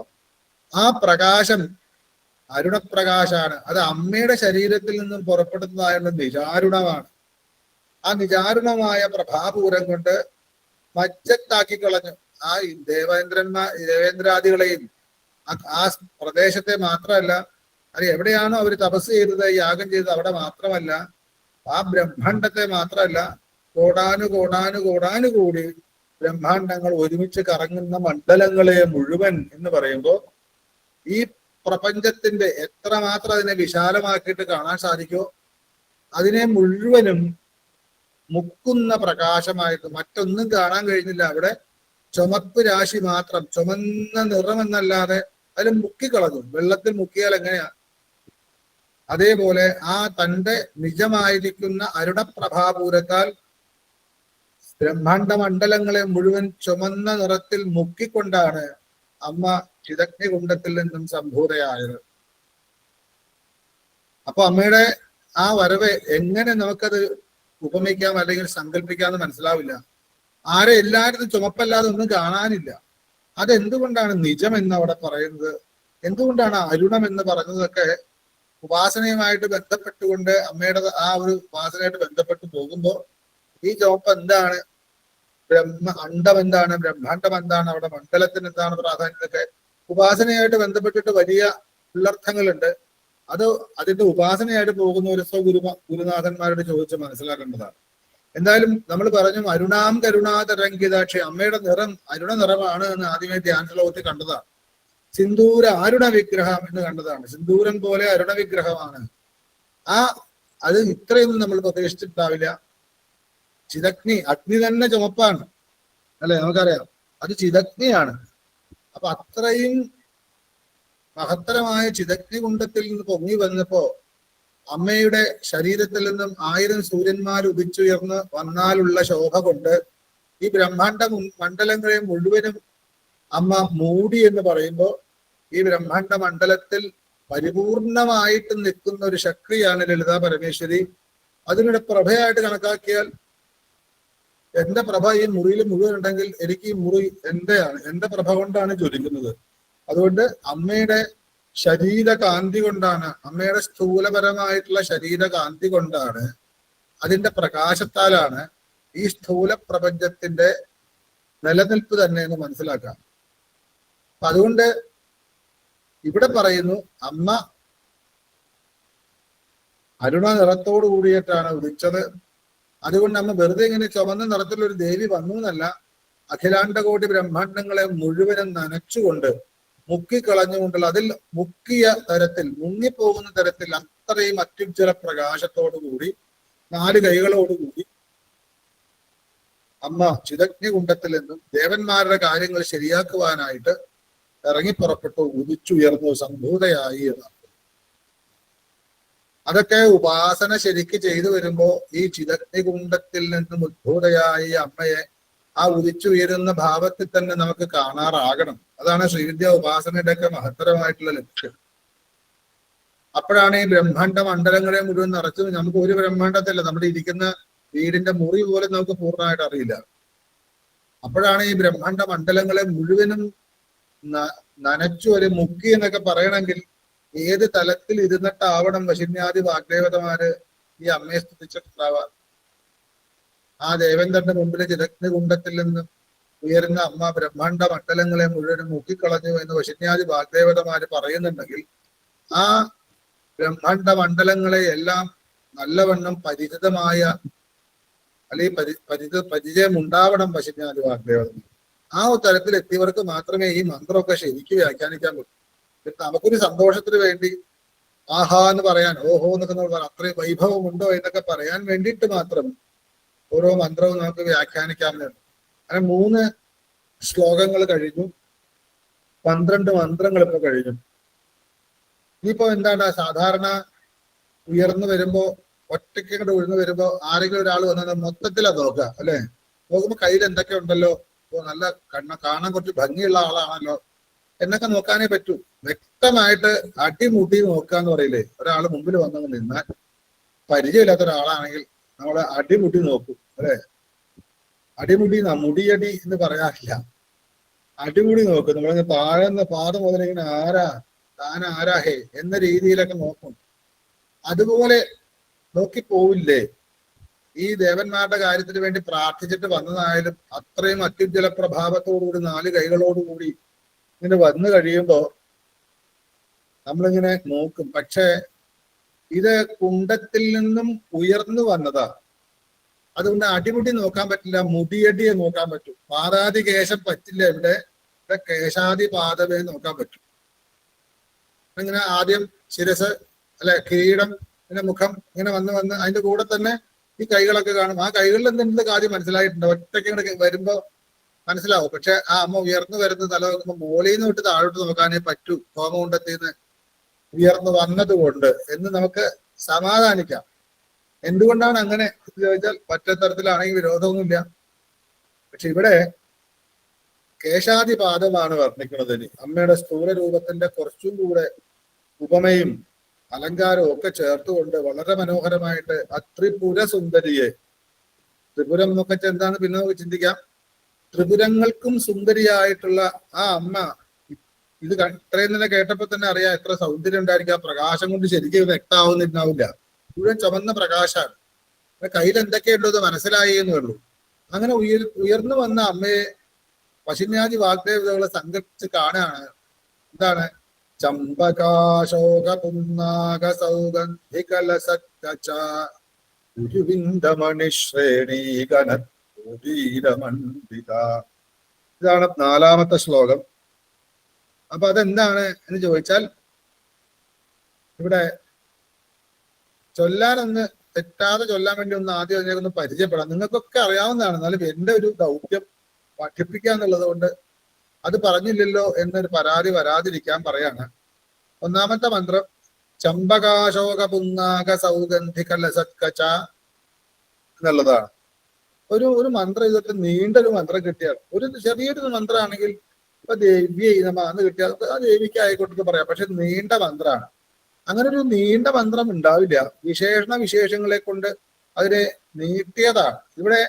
ആ പ്രകാശം അരുണപ്രകാശാണ്. അത് അമ്മയുടെ ശരീരത്തിൽ നിന്നും പുറപ്പെടുന്നതായുള്ള നിജാരുണമാണ്. ആ നിജാരുണമായ പ്രഭാപൂരം കൊണ്ട് മജ്ജത്താക്കി കളഞ്ഞു ആ ദേവേന്ദ്രാദികളെയും. ആ പ്രദേശത്തെ മാത്രമല്ല, അത് എവിടെയാണോ അവർ തപസ് ചെയ്തത്, യാഗം ചെയ്തത്, അവിടെ മാത്രമല്ല, ആ ബ്രഹ്മാണ്ടത്തെ മാത്രമല്ല, കോടാനുകോടാനുകോടാനുകൂടി ബ്രഹ്മാണ്ടങ്ങൾ ഒരുമിച്ച് കറങ്ങുന്ന മണ്ഡലങ്ങളെ മുഴുവൻ എന്ന് പറയുമ്പോൾ ഈ പ്രപഞ്ചത്തിന്റെ എത്രമാത്രം അതിനെ വിശാലമാക്കിയിട്ട് കാണാൻ സാധിക്കോ അതിനെ മുഴുവനും മുക്കുന്ന പ്രകാശമായിട്ട് മറ്റൊന്നും കാണാൻ കഴിഞ്ഞില്ല. അവിടെ ചുമപ്പ് രാശി മാത്രം, ചുമന്ന നിറം എന്നല്ലാതെ അതിൽ മുക്കിക്കളഞ്ഞു. വെള്ളത്തിൽ മുക്കിയാൽ എങ്ങനെയാ? അതേപോലെ ആ തന്റെ നിജമായിരിക്കുന്ന അരുണപ്രഭാപൂരത്താൽ ബ്രഹ്മാണ്ഡ മണ്ഡലങ്ങളെ മുഴുവൻ ചുമന്ന നിറത്തിൽ മുക്കിക്കൊണ്ടാണ് അമ്മ ചിദഗ്നികുണ്ഡത്തിൽ നിന്നും സംഭൂതയായത്. അപ്പൊ അമ്മയുടെ ആ വരവ് എങ്ങനെ നമുക്കത് ഉപമിക്കാം അല്ലെങ്കിൽ സങ്കല്പിക്കാമെന്ന് മനസ്സിലാവില്ല. എല്ലായിടത്തും ചുമപ്പല്ലാതെ ഒന്നും കാണാനില്ല. അതെന്തുകൊണ്ടാണ് നിജം എന്ന് അവിടെ പറയുന്നത്? എന്തുകൊണ്ടാണ് അരുണം എന്ന് പറഞ്ഞതൊക്കെ ഉപാസനയുമായിട്ട് ബന്ധപ്പെട്ടുകൊണ്ട് അമ്മയുടെ ആ ഒരു ഉപാസനയായിട്ട് ബന്ധപ്പെട്ട് പോകുമ്പോൾ ഈ ചുവപ്പ് എന്താണ്, അണ്ഡം എന്താണ്, ബ്രഹ്മാണ്ഡം എന്താണ്, അവിടെ മണ്ഡലത്തിന് എന്താണ് പ്രാധാന്യമൊക്കെ ഉപാസനയായിട്ട് ബന്ധപ്പെട്ടിട്ട് വലിയ ഉള്ളർത്ഥങ്ങളുണ്ട്. അത് അതിന്റെ ഉപാസനയായിട്ട് പോകുന്ന ഒരു ഗുരുനാഥന്മാരോട് ചോദിച്ച് മനസ്സിലാക്കേണ്ടതാണ്. എന്തായാലും നമ്മൾ പറഞ്ഞു അരുണാം കരുണാതരംഗിതാക്ഷി, അമ്മയുടെ നിറം അരുണ നിറമാണ് എന്ന് ആദ്യമേ ധ്യാനശ്ലോകത്തിൽ കണ്ടതാണ്. സിന്ദൂര അരുണ വിഗ്രഹം എന്ന് കണ്ടതാണ്. സിന്ദൂരം പോലെ അരുണ വിഗ്രഹമാണ്. അത് ഇത്രയൊന്നും നമ്മൾ പ്രതീക്ഷിച്ചിട്ടുണ്ടാവില്ല. ചിദഗ്നി, അഗ്നി തന്നെ ചുമപ്പാണ് അല്ലെ, നമുക്കറിയാം അത് ചിദഗ്നിയാണ്. അപ്പൊ അത്രയും മഹത്തരമായ ചിദഗ്നി കുണ്ടത്തിൽ നിന്ന് പൊങ്ങി വന്നപ്പോ അമ്മയുടെ ശരീരത്തിൽ നിന്നും 1000 സൂര്യന്മാർ ഉദിച്ചുയർന്ന് വന്നാലുള്ള ശോഭ കൊണ്ട് ഈ ബ്രഹ്മാണ്ഡ മണ്ഡലങ്ങളെ മുഴുവനും അമ്മ മൂടി എന്ന് പറയുമ്പോൾ ഈ ബ്രഹ്മാണ്ഡ മണ്ഡലത്തിൽ പരിപൂർണമായിട്ട് നിൽക്കുന്ന ഒരു ശക്തിയാണ് ലളിതാ പരമേശ്വരി. അതിനൊരു പ്രഭയായിട്ട് കണക്കാക്കിയാൽ എന്റെ പ്രഭ ഈ മുറിയിൽ മുഴുവൻ ഉണ്ടെങ്കിൽ എനിക്ക് ഈ മുറി എന്റെയാണ്, എന്റെ പ്രഭ കൊണ്ടാണ് ജ്വലിക്കുന്നത്. അതുകൊണ്ട് അമ്മയുടെ ശരീരകാന്തി കൊണ്ടാണ്, അമ്മയുടെ സ്ഥൂലപരമായിട്ടുള്ള ശരീരകാന്തി കൊണ്ടാണ്, അതിന്റെ പ്രകാശത്താലാണ് ഈ സ്ഥൂല പ്രപഞ്ചത്തിന്റെ നിലനിൽപ്പ് തന്നെ എന്ന് മനസ്സിലാക്കാം. അപ്പൊ അതുകൊണ്ട് ഇവിടെ പറയുന്നു അമ്മ അരുണ നിറത്തോടു കൂടിയിട്ടാണ് ഉദിച്ചത്. അതുകൊണ്ട് അമ്മ വെറുതെ ഇങ്ങനെ ചുവന്ന നിറത്തിലൊരു ദേവി വന്നു എന്നല്ല, അഖിലാണ്ടകോടി ബ്രഹ്മാണ്ടങ്ങളെ മുഴുവനും നനച്ചുകൊണ്ട് മുക്കിക്കളഞ്ഞുകൊണ്ടുള്ള, അതിൽ മുക്കിയ തരത്തിൽ, മുങ്ങിപ്പോകുന്ന തരത്തിൽ അത്രയും അത്യുജ്വല പ്രകാശത്തോടു കൂടി 4 കൈകളോടുകൂടി അമ്മ ചിദഗ്നി കുണ്ടത്തിൽ നിന്നും ദേവന്മാരുടെ കാര്യങ്ങൾ ശരിയാക്കുവാനായിട്ട് ഇറങ്ങിപ്പുറപ്പെട്ടു, ഉദിച്ചുയർന്നു, സംഭൂതയായി എന്നാണ്. അതൊക്കെ ഉപാസന ശരിക്ക് ചെയ്തു വരുമ്പോ ഈ ചിദഗ്നി കുണ്ടത്തിൽ നിന്നും ഉദ്ഭൂതയായി അമ്മയെ ആ ഉദിച്ചുയരുന്ന ഭാവത്തിൽ തന്നെ നമുക്ക് കാണാറാകണം. അതാണ് ശ്രീവിദ്യ ഉപാസനയുടെ ഒക്കെ മഹത്തരമായിട്ടുള്ള ലക്ഷ്യം. അപ്പോഴാണ് ഈ ബ്രഹ്മാണ്ഡ മണ്ഡലങ്ങളെ മുഴുവൻ നിറച്ചു. നമുക്ക് ഒരു ബ്രഹ്മാണ്ഡത്തില്ല, നമ്മുടെ ഇരിക്കുന്ന വീടിന്റെ മുറി പോലും നമുക്ക് പൂർണ്ണമായിട്ട് അറിയില്ല. അപ്പോഴാണ് ഈ ബ്രഹ്മാണ്ഡ മണ്ഡലങ്ങളെ മുഴുവനും നനച്ചു ഒരു മുക്കി എന്നൊക്കെ പറയണമെങ്കിൽ ഏത് തലത്തിൽ ഇരുന്നിട്ടാവണം വശിന്യാദി വാഗ്ദേവതമാര് ഈ അമ്മയെ സ്തുതിച്ചിട്ടുണ്ടാവാൻ. ആ ദേവേന്ദ്രന്റെ മുമ്പിൽ ചിദഗ്നി കുണ്ടത്തിൽ നിന്ന് ഉയരുന്ന അമ്മ ബ്രഹ്മാണ്ഡ മണ്ഡലങ്ങളെ മുഴുവനും മുക്കിക്കളഞ്ഞു എന്ന് വശിന്യാദി വാഗ്ദേവതമാര് പറയുന്നുണ്ടെങ്കിൽ ആ ബ്രഹ്മാണ്ഡ മണ്ഡലങ്ങളെ എല്ലാം നല്ലവണ്ണം പരിചിതമായ അല്ലെങ്കിൽ പരിചയം ഉണ്ടാവണം വശിന്യാദി വാഗ്ദേവതമാർ. ആ ഒരു തരത്തിൽ എത്തിയവർക്ക് മാത്രമേ ഈ മന്ത്രമൊക്കെ ശരിക്കും വ്യാഖ്യാനിക്കാൻ പറ്റൂ. നമുക്കൊരു സന്തോഷത്തിന് വേണ്ടി ആഹാ എന്ന് പറയാൻ, ഓഹോ എന്നൊക്കെ നമ്മൾ അത്രയും വൈഭവമുണ്ടോ എന്നൊക്കെ പറയാൻ വേണ്ടിയിട്ട് മാത്രം ഓരോ മന്ത്രവും നമുക്ക് വ്യാഖ്യാനിക്കാവുന്നതാണ്. അങ്ങനെ 3 ശ്ലോകങ്ങൾ കഴിഞ്ഞു, 12 മന്ത്രങ്ങൾ ഇപ്പൊ കഴിഞ്ഞു. ഇനിയിപ്പോ എന്താണ്, സാധാരണ ഉയർന്നു വരുമ്പോ ഒറ്റയ്ക്ക് ഇങ്ങോട്ട് ഉയർന്നു വരുമ്പോ ആരെങ്കിലും ഒരാൾ വന്നത് മൊത്തത്തിലാ നോക്കുക അല്ലെ. നോക്കുമ്പോ കയ്യിൽ എന്തൊക്കെ ഉണ്ടല്ലോ, നല്ല കാണാൻ കുറച്ച് ഭംഗിയുള്ള ആളാണല്ലോ എന്നൊക്കെ നോക്കാനേ പറ്റൂ. വ്യക്തമായിട്ട് അടിമുടി നോക്കുക എന്ന് പറയില്ലേ, ഒരാൾ മുമ്പിൽ വന്നു നിന്നാൽ പരിചയമില്ലാത്ത ഒരാളാണെങ്കിൽ നമ്മൾ അടിമുടി നോക്കും അല്ലെ. അടിമുടി മുടിയടി എന്ന് പറയാറില്ല, അടിമുടി നോക്കും. നമ്മളിങ്ങനെ താഴെന്ന പാദം മുതൽ ഇങ്ങനെ ആരാ താൻ ആരാഹേ എന്ന രീതിയിലൊക്കെ നോക്കും. അതുപോലെ നോക്കിപ്പോവില്ലേ ഈ ദേവന്മാരുടെ കാര്യത്തിന് വേണ്ടി പ്രാർത്ഥിച്ചിട്ട് വന്നതായാലും അത്രയും അത്യുജ്വല പ്രഭാവത്തോടുകൂടി 4 കൈകളോടുകൂടി ഇങ്ങനെ വന്നു കഴിയുമ്പോ നമ്മളിങ്ങനെ നോക്കും. പക്ഷെ ഇത് കുണ്ടത്തിൽ നിന്നും ഉയർന്നു വന്നതാ. അതുകൊണ്ട് അടിമുടി നോക്കാൻ പറ്റില്ല, മുടിയടിയെ നോക്കാൻ പറ്റും. പാദാതി കേശം പറ്റില്ല, ഇവിടെ കേശാദി പാദമേ നോക്കാൻ പറ്റും. ഇങ്ങനെ ആദ്യം ശിരസ് അല്ലെ, കിരീടം, പിന്നെ മുഖം, ഇങ്ങനെ വന്ന് അതിന്റെ കൂടെ തന്നെ ഈ കൈകളൊക്കെ കാണും. ആ കൈകളിൽ എന്തെങ്കിലും കാര്യം മനസ്സിലായിട്ടുണ്ട്, ഒറ്റയ്ക്ക് ഇങ്ങനെ വരുമ്പോ മനസ്സിലാവും. പക്ഷെ ആ അമ്മ ഉയർന്നു വരുന്ന തല നോക്കുമ്പോൾ മോളിന്ന് തൊട്ട് താഴോട്ട് നോക്കാനേ പറ്റൂ, ഹോമകുണ്ടത്തിൽ നിന്ന് ഉയർന്നു വന്നത് കൊണ്ട് എന്ന് നമുക്ക് സമാധാനിക്കാം. എന്തുകൊണ്ടാണ് അങ്ങനെ എന്ന് ചോദിച്ചാൽ പറ്റത്തരത്തിലാണെങ്കിൽ വിരോധമൊന്നുമില്ല. പക്ഷെ ഇവിടെ കേശാദിപാദമാണ് വർണ്ണിക്കുന്നത്. ഇനി അമ്മയുടെ സ്ഥൂല രൂപത്തിന്റെ കുറച്ചും കൂടെ ഉപമയും അലങ്കാരവും ഒക്കെ ചേർത്തുകൊണ്ട് വളരെ മനോഹരമായിട്ട് ത്രിപുര സുന്ദരിയെ, ത്രിപുരം എന്നൊക്കെ എന്താണ് പിന്നെ നമുക്ക് ചിന്തിക്കാം. ത്രിപുരങ്ങൾക്കും സുന്ദരിയായിട്ടുള്ള ആ അമ്മ ഇത് ഇത്രയും തന്നെ കേട്ടപ്പോ തന്നെ അറിയാം എത്ര സൗന്ദര്യം ഉണ്ടായിരിക്കും. ആ പ്രകാശം കൊണ്ട് ശരിക്കും വ്യക്തമാവുന്നില്ല, മുഴുവൻ ചുവന്ന പ്രകാശമാണ്. കയ്യിൽ എന്തൊക്കെയുണ്ടോ ഇത് മനസ്സിലായി എന്നേ ഉള്ളൂ. അങ്ങനെ ഉയർന്നു വന്ന അമ്മയെ വശിന്യാദി വാഗ്ദേവതകളെ സങ്കല്പിച്ച് കാണുകയാണ്. എന്താണ്? ചമ്പകാശോക പുന്നാക സൗഗന്ധികലസക്തച ഉരുവിന്ദമണിശ്രേണീകനീരമണ്ഡിത. ഇതാണ് 4ാമത്തെ ശ്ലോകം. അപ്പൊ അതെന്താണ് എന്ന് ചോദിച്ചാൽ ഇവിടെ ചൊല്ലാനൊന്ന് തെറ്റാതെ ചൊല്ലാൻ വേണ്ടി ഒന്ന് ആദ്യം അതിനെ പരിചയപ്പെടാം. നിങ്ങൾക്കൊക്കെ അറിയാവുന്നതാണ്, എന്നാലും എന്റെ ഒരു ദൗത്യം പഠിപ്പിക്കുക എന്നുള്ളത് കൊണ്ട് അത് പറഞ്ഞില്ലല്ലോ എന്നൊരു പരാതി വരാതിരിക്കാൻ പറയാണ്. ഒന്നാമത്തെ മന്ത്രം ചമ്പകാശോക പുന്നാക സൗഗന്ധിക ലസത്കച എന്നുള്ളതാണ്. ഒരു മന്ത്രം ഇതൊക്കെ നീണ്ടൊരു മന്ത്രം കിട്ടിയാൽ, ഒരു ചെറിയൊരു മന്ത്രമാണെങ്കിൽ ഇപ്പൊ ദേവ്യ നമ എന്ന് കിട്ടിയാൽ ആ ദേവിക്ക് ആയിക്കോട്ടെ പറയാം. പക്ഷെ നീണ്ട മന്ത്രമാണ്. അങ്ങനെ ഒരു നീണ്ട മന്ത്രം ഉണ്ടാവില്ല. വിശേഷങ്ങളെ കൊണ്ട് അതിനെ നീട്ടിയതാണ്. ഇവിടെ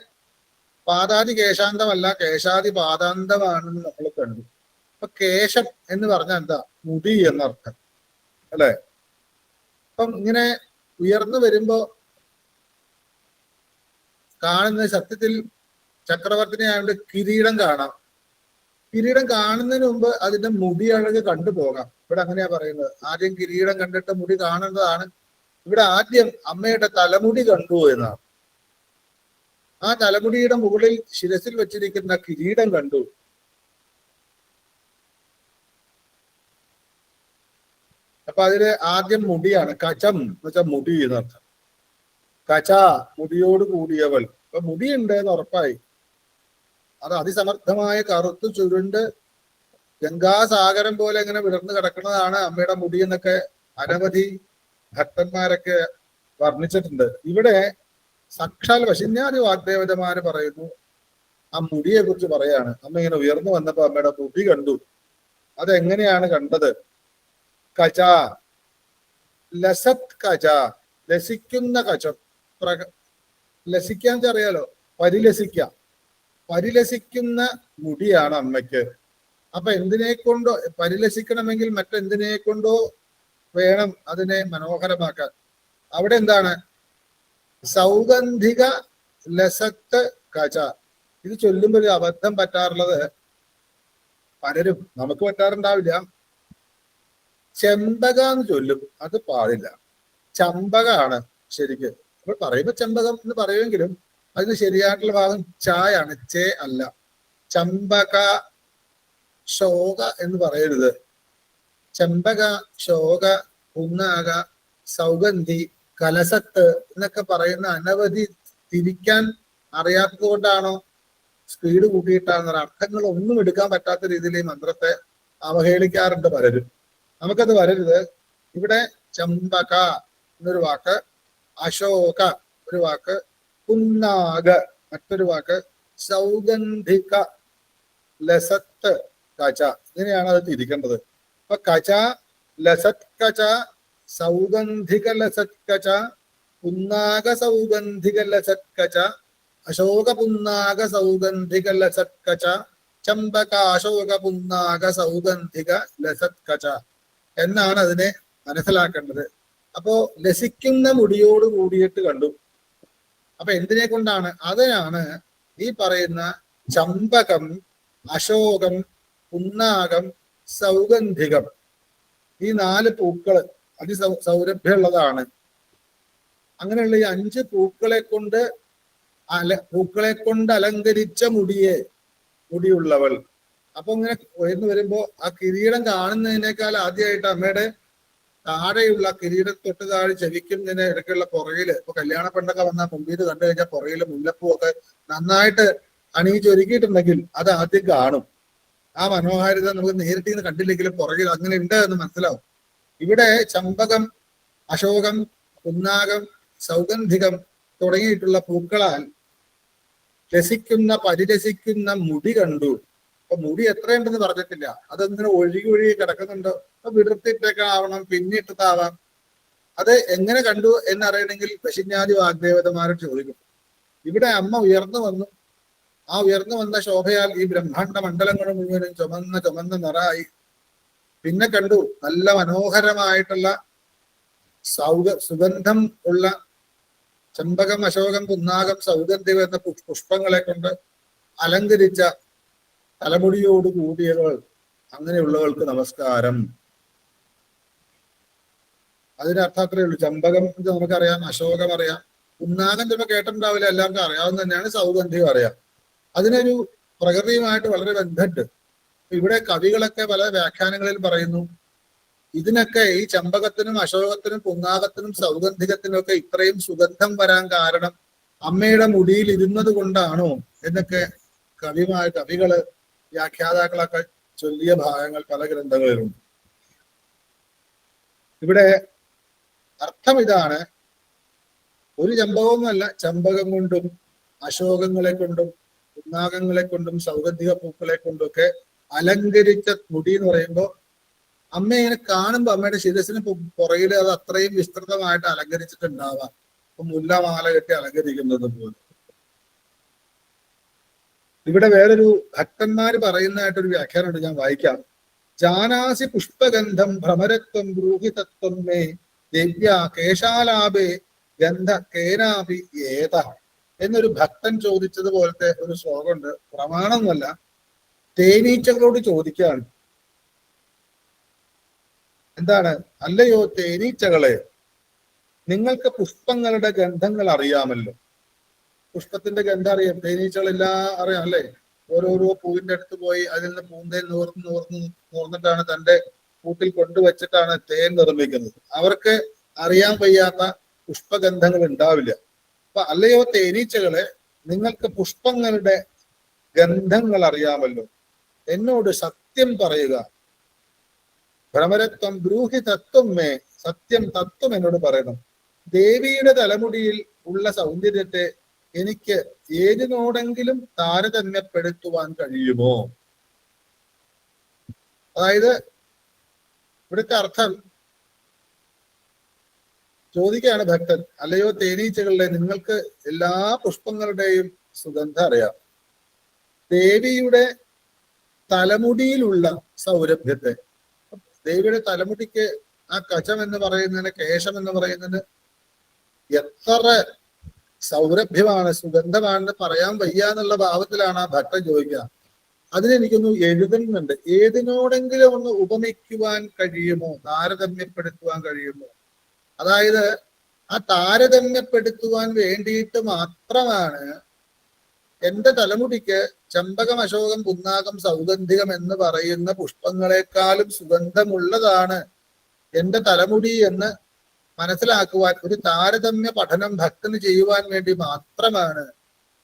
പാദാതി കേശാന്തമല്ല, കേശാതി പാദാന്തമാണെന്ന് നമ്മൾ കണ്ടു. അപ്പൊ കേശം എന്ന് പറഞ്ഞാൽ എന്താ? മുടി എന്നർത്ഥം അല്ലെ? അപ്പം ഇങ്ങനെ ഉയർന്നു വരുമ്പോ കാണുന്ന സത്യത്തിൽ ചക്രവർത്തിനെ ആയതുകൊണ്ട് കിരീടം കാണാം. കിരീടം കാണുന്നതിന് മുമ്പ് അതിന്റെ മുടി അഴക് കണ്ടുപോകാം. ഇവിടെ അങ്ങനെയാ പറയുന്നത്. ആദ്യം കിരീടം കണ്ടിട്ട് മുടി കാണേണ്ടതാണ്. ഇവിടെ ആദ്യം അമ്മയുടെ തലമുടി കണ്ടു എന്നാണ്. ആ തലമുടിയുടെ മുകളിൽ ശിരസിൽ വെച്ചിരിക്കുന്ന കിരീടം കണ്ടു. അപ്പൊ അതില് ആദ്യം മുടിയാണ്. കചം എന്ന് വെച്ചാൽ മുടി എന്നർത്ഥം. കച മുടിയോട് കൂടിയവൾ. അപ്പൊ മുടിയുണ്ട് എന്ന് ഉറപ്പായി. അത് അതിസമർത്ഥമായ കറുത്ത് ചുരുണ്ട് ഗംഗാസാഗരം പോലെ ഇങ്ങനെ വിടർന്ന് കിടക്കുന്നതാണ് അമ്മയുടെ മുടി എന്നൊക്കെ അനവധി ഭക്തന്മാരൊക്കെ വർണ്ണിച്ചിട്ടുണ്ട്. ഇവിടെ സാക്ഷാൽ വശിന്യാദി വാഗ്ദേവതമാര് പറയുന്നു, ആ മുടിയെ കുറിച്ച് പറയാണ്. അമ്മ ഇങ്ങനെ ഉയർന്നു വന്നപ്പോ അമ്മയുടെ മുടി കണ്ടു. അതെങ്ങനെയാണ് കണ്ടത്? കച ലസത് കച, ലസിക്കുന്ന കചം. ലസിക്കാൻ അറിയാലോ, പരിലസിക്കുന്ന മുടിയാണ് അമ്മയ്ക്ക്. അപ്പൊ എന്തിനെ കൊണ്ടോ പരിലസിക്കണമെങ്കിൽ മറ്റെന്തിനെ കൊണ്ടോ വേണം അതിനെ മനോഹരമാക്കാൻ. അവിടെ എന്താണ്? സൗഗന്ധിക ലസത്ത് കച. ഇത് ചൊല്ലുമ്പോൾ ഒരു അബദ്ധം പറ്റാറുള്ളത്, പലരും, നമുക്ക് പറ്റാറുണ്ടാവില്ല, ചെമ്പക എന്ന് ചൊല്ലും. അത് പാടില്ല. ചമ്പകമാണ് ശരിക്ക്. അപ്പോൾ പറയുമ്പോ ചെമ്പകം എന്ന് പറയുമെങ്കിലും അതിന് ശരിയായിട്ടുള്ള ഭാഗം ചായാണ്, ചേ അല്ല. ചമ്പക ശോക എന്ന് പറയരുത്. ചെമ്പക, ശോക, പുന്നാക, സൗഗന്ധി, കലസത്ത് എന്നൊക്കെ പറയുന്ന അനവധി തിരിക്കാൻ അറിയാത്തത് കൊണ്ടാണോ സ്പീഡ് കൂട്ടിയിട്ടാണ് അർത്ഥങ്ങൾ ഒന്നും എടുക്കാൻ പറ്റാത്ത രീതിയിൽ ഈ മന്ത്രത്തെ അവഹേളിക്കാറുണ്ട് പലരും. നമുക്കത് വരരുത്. ഇവിടെ ചമ്പക എന്നൊരു വാക്ക്, അശോക ഒരു വാക്ക്, പുന്നാക മറ്റൊരു വാക്ക്, സൗഗന്ധിക ലസത്ത് കച, ഇങ്ങനെയാണ് അത് തിരിക്കേണ്ടത്. അപ്പൊ കച, ലസത് കച, സൗഗന്ധിക ലസത് കച, പുന്നാക സൗഗന്ധിക ലസത് കച, അശോക പുന്നാക സൗഗന്ധിക ലസത് കച, ചമ്പക അശോക പുന്നാക സൗഗന്ധിക ലസത് കച എന്നാണ് അതിനെ മനസ്സിലാക്കേണ്ടത്. അപ്പോ ലസിക്കുന്ന മുടിയോട് കൂടിയിട്ട് കണ്ടു. അപ്പൊ എന്തിനെ കൊണ്ടാണ്? അതിനാണ് ഈ പറയുന്ന ചമ്പകം, അശോകം, പുന്നാകം, സൗഗന്ധികം, ഈ 4 പൂക്കള് സൗരഭ്യമുള്ളതാണ്. അങ്ങനെയുള്ള ഈ 5 പൂക്കളെ കൊണ്ട് അലങ്കരിച്ച മുടിയുള്ളവൾ. അപ്പൊ ഇങ്ങനെ ഉയർന്നു വരുമ്പോ ആ കിരീടം കാണുന്നതിനേക്കാൾ ആദ്യമായിട്ട് അമ്മയുടെ താഴെയുള്ള കിരീടം തൊട്ട് താഴെ ചെവിക്കുന്നതിന് ഇടയ്ക്കുള്ള പുറകില്, ഇപ്പൊ കല്യാണ പെണ്ണൊക്കെ വന്നാൽ മുമ്പിൽ കണ്ടു കഴിഞ്ഞാൽ പുറകില് മുല്ലപ്പൂ ഒക്കെ നന്നായിട്ട് അണിയിച്ചൊരുക്കിയിട്ടുണ്ടെങ്കിൽ അത് ആദ്യം കാണും. ആ മനോഹാരിത നമുക്ക് നേരിട്ട് നിന്ന് കണ്ടില്ലെങ്കിലും പുറകിൽ അങ്ങനെ ഉണ്ട് എന്ന് മനസ്സിലാവും. ഇവിടെ ചമ്പകം, അശോകം, പുന്നാകം, സൗഗന്ധികം തുടങ്ങിയിട്ടുള്ള പൂക്കളാൽ പരിരസിക്കുന്ന മുടി കണ്ടു. അപ്പൊ മുടി എത്രയുണ്ടെന്ന് പറഞ്ഞിട്ടില്ല. അതെങ്ങനെ ഒഴുകി കിടക്കുന്നുണ്ടോ? അപ്പൊ വിടർത്തിയിട്ടേക്കാവണം, പിന്നിട്ടതാവാം. അത് എങ്ങനെ കണ്ടു എന്നറിയണമെങ്കിൽ പശിന്യാദി വാഗ്ദേവതമാരെ ചോദിക്കും. ഇവിടെ അമ്മ ഉയർന്നു വന്നു. ആ ഉയർന്നു വന്ന ശോഭയാൽ ഈ ബ്രഹ്മാണ്ഡ മണ്ഡലങ്ങൾ മുഴുവനും ചുമന്ന നിറായി. പിന്നെ കണ്ടു നല്ല മനോഹരമായിട്ടുള്ള സുഗന്ധം ഉള്ള ചമ്പകം, അശോകം, പുന്നാകം, സൗഗന്ധികം എന്ന പുഷ്പങ്ങളെ കൊണ്ട് അലങ്കരിച്ച തലമുടിയോട് കൂടിയവൾ, അങ്ങനെയുള്ളവൾക്ക് നമസ്കാരം. അതിന്റെ അർത്ഥം അത്രയേ ഉള്ളൂ. ചമ്പകം ഇത് നമുക്കറിയാം, അശോകം അറിയാം, പുന്നാകം ചിലപ്പോൾ കേട്ടിട്ടുണ്ടാവില്ല, എല്ലാവർക്കും അറിയാവുന്ന തന്നെയാണ്. സൗഗന്ധികം അറിയാം. അതിനൊരു പ്രകൃതിയുമായിട്ട് വളരെ ബന്ധമുണ്ട്. ഇവിടെ കവികളൊക്കെ പല വ്യാഖ്യാനങ്ങളിൽ പറയുന്നു, ഇതിനൊക്കെ ഈ ചമ്പകത്തിനും അശോകത്തിനും പുന്നാകത്തിനും സൗഗന്ധികത്തിനും ഒക്കെ ഇത്രയും സുഗന്ധം കാരണം അമ്മയുടെ മുടിയിൽ ഇരുന്നത് കൊണ്ടാണോ എന്നൊക്കെ കവികള് വ്യാഖ്യാതാക്കളൊക്കെ ചൊല്ലിയ ഭാഗങ്ങൾ പല ഗ്രന്ഥങ്ങളിലുണ്ട്. ഇവിടെ അർത്ഥം ഇതാണ്, ഒരു ചമ്പകമൊന്നുമല്ല, ചമ്പകം കൊണ്ടും അശോകങ്ങളെ കൊണ്ടും പുന്നാകങ്ങളെ കൊണ്ടും സൗഗന്ധിക പൂക്കളെ കൊണ്ടൊക്കെ അലങ്കരിച്ച മുടി എന്ന് പറയുമ്പോൾ അമ്മ ഇങ്ങനെ കാണുമ്പോൾ അമ്മയുടെ ശിരസിന് പുറകിൽ അത് അത്രയും വിസ്തൃതമായിട്ട് അലങ്കരിച്ചിട്ടുണ്ടാവാം. ഇപ്പൊ മുല്ലമാല കെട്ടി അലങ്കരിക്കുന്നത് പോലെ. ഇവിടെ വേറൊരു ഭക്തന്മാര് പറയുന്നതായിട്ടൊരു വ്യാഖ്യാനമുണ്ട്, ഞാൻ വായിക്കാം. ജാനാസി പുഷ്പഗന്ധം ഭ്രമരത്വം ബ്രൂഹിതത്വം മേ ദിവ്യ കേശാലാപേ ഗന്ധ കേനാപി ഏത എന്നൊരു ഭക്തൻ ചോദിച്ചതുപോലത്തെ ഒരു ശ്ലോകമുണ്ട്. പ്രമാണമൊന്നുമല്ല, തേനീച്ചകളോട് ചോദിക്കുകയാണ്. എന്താണ്? അല്ലയോ തേനീച്ചകളെ, നിങ്ങൾക്ക് പുഷ്പങ്ങളുടെ ഗന്ധങ്ങൾ അറിയാമല്ലോ. പുഷ്പത്തിന്റെ ഗന്ധം അറിയാം, തേനീച്ചകളെല്ലാം അറിയാം അല്ലെ? ഓരോരോ പൂവിന്റെ അടുത്ത് പോയി അതിൽ നിന്ന് പൂന്തേൻ നൂർന്നിട്ടാണ് തന്റെ കൂട്ടിൽ കൊണ്ടുവച്ചിട്ടാണ് തേൻ നിർമ്മിക്കുന്നത്. അവർക്ക് അറിയാൻ വയ്യാത്ത പുഷ്പഗന്ധങ്ങൾ ഉണ്ടാവില്ല. അപ്പൊ അല്ലയോ തേനീച്ചകളെ, നിങ്ങൾക്ക് പുഷ്പങ്ങളുടെ ഗന്ധങ്ങൾ അറിയാമല്ലോ, എന്നോട് സത്യം പറയുക. ഭ്രമരത്വം ബ്രൂഹി തത്വം മേ, സത്യം തത്വം എന്നോട് പറയണം. ദേവിയുടെ തലമുടിയിൽ ഉള്ള സൗന്ദര്യത്തെ എനിക്ക് ഏതിനോടെങ്കിലും താരതമ്യപ്പെടുത്തുവാൻ കഴിയുമോ? അതായത് ഇവിടുത്തെ അർത്ഥം ചോദിക്കുകയാണ് ഭക്തൻ, അല്ലയോ തേനീച്ചകളിലെ, നിങ്ങൾക്ക് എല്ലാ പുഷ്പങ്ങളുടെയും സുഗന്ധം അറിയാം. ദേവിയുടെ തലമുടിയിലുള്ള സൗരഭ്യത്തെ, ദേവിയുടെ തലമുടിക്ക് ആ കചം എന്ന് പറയുന്നതിന്, കേശം എന്ന് പറയുന്നതിന് എത്ര സൗരഭ്യമാണ്, സുഗന്ധമാണെന്ന് പറയാൻ വയ്യ എന്നുള്ള ഭാവത്തിലാണ് ആ ഭക്തൻ ചോദിക്കുക. അതിനെനിക്കൊന്ന് എഴുതുന്നുണ്ട്, ഏതിനോടെങ്കിലും ഒന്ന് ഉപമിക്കുവാൻ കഴിയുമോ, താരതമ്യപ്പെടുത്തുവാൻ കഴിയുമോ? അതായത് ആ താരതമ്യപ്പെടുത്തുവാൻ വേണ്ടിയിട്ട് മാത്രമാണ് എന്റെ തലമുടിക്ക് ചമ്പകം, അശോകം, പുന്നാകം, സൗഗന്ധികം എന്ന് പറയുന്ന പുഷ്പങ്ങളെക്കാളും സുഗന്ധമുള്ളതാണ് എന്റെ തലമുടി എന്ന് മനസ്സിലാക്കുവാൻ, ഒരു താരതമ്യ പഠനം ഭക്തന് ചെയ്യുവാൻ വേണ്ടി മാത്രമാണ്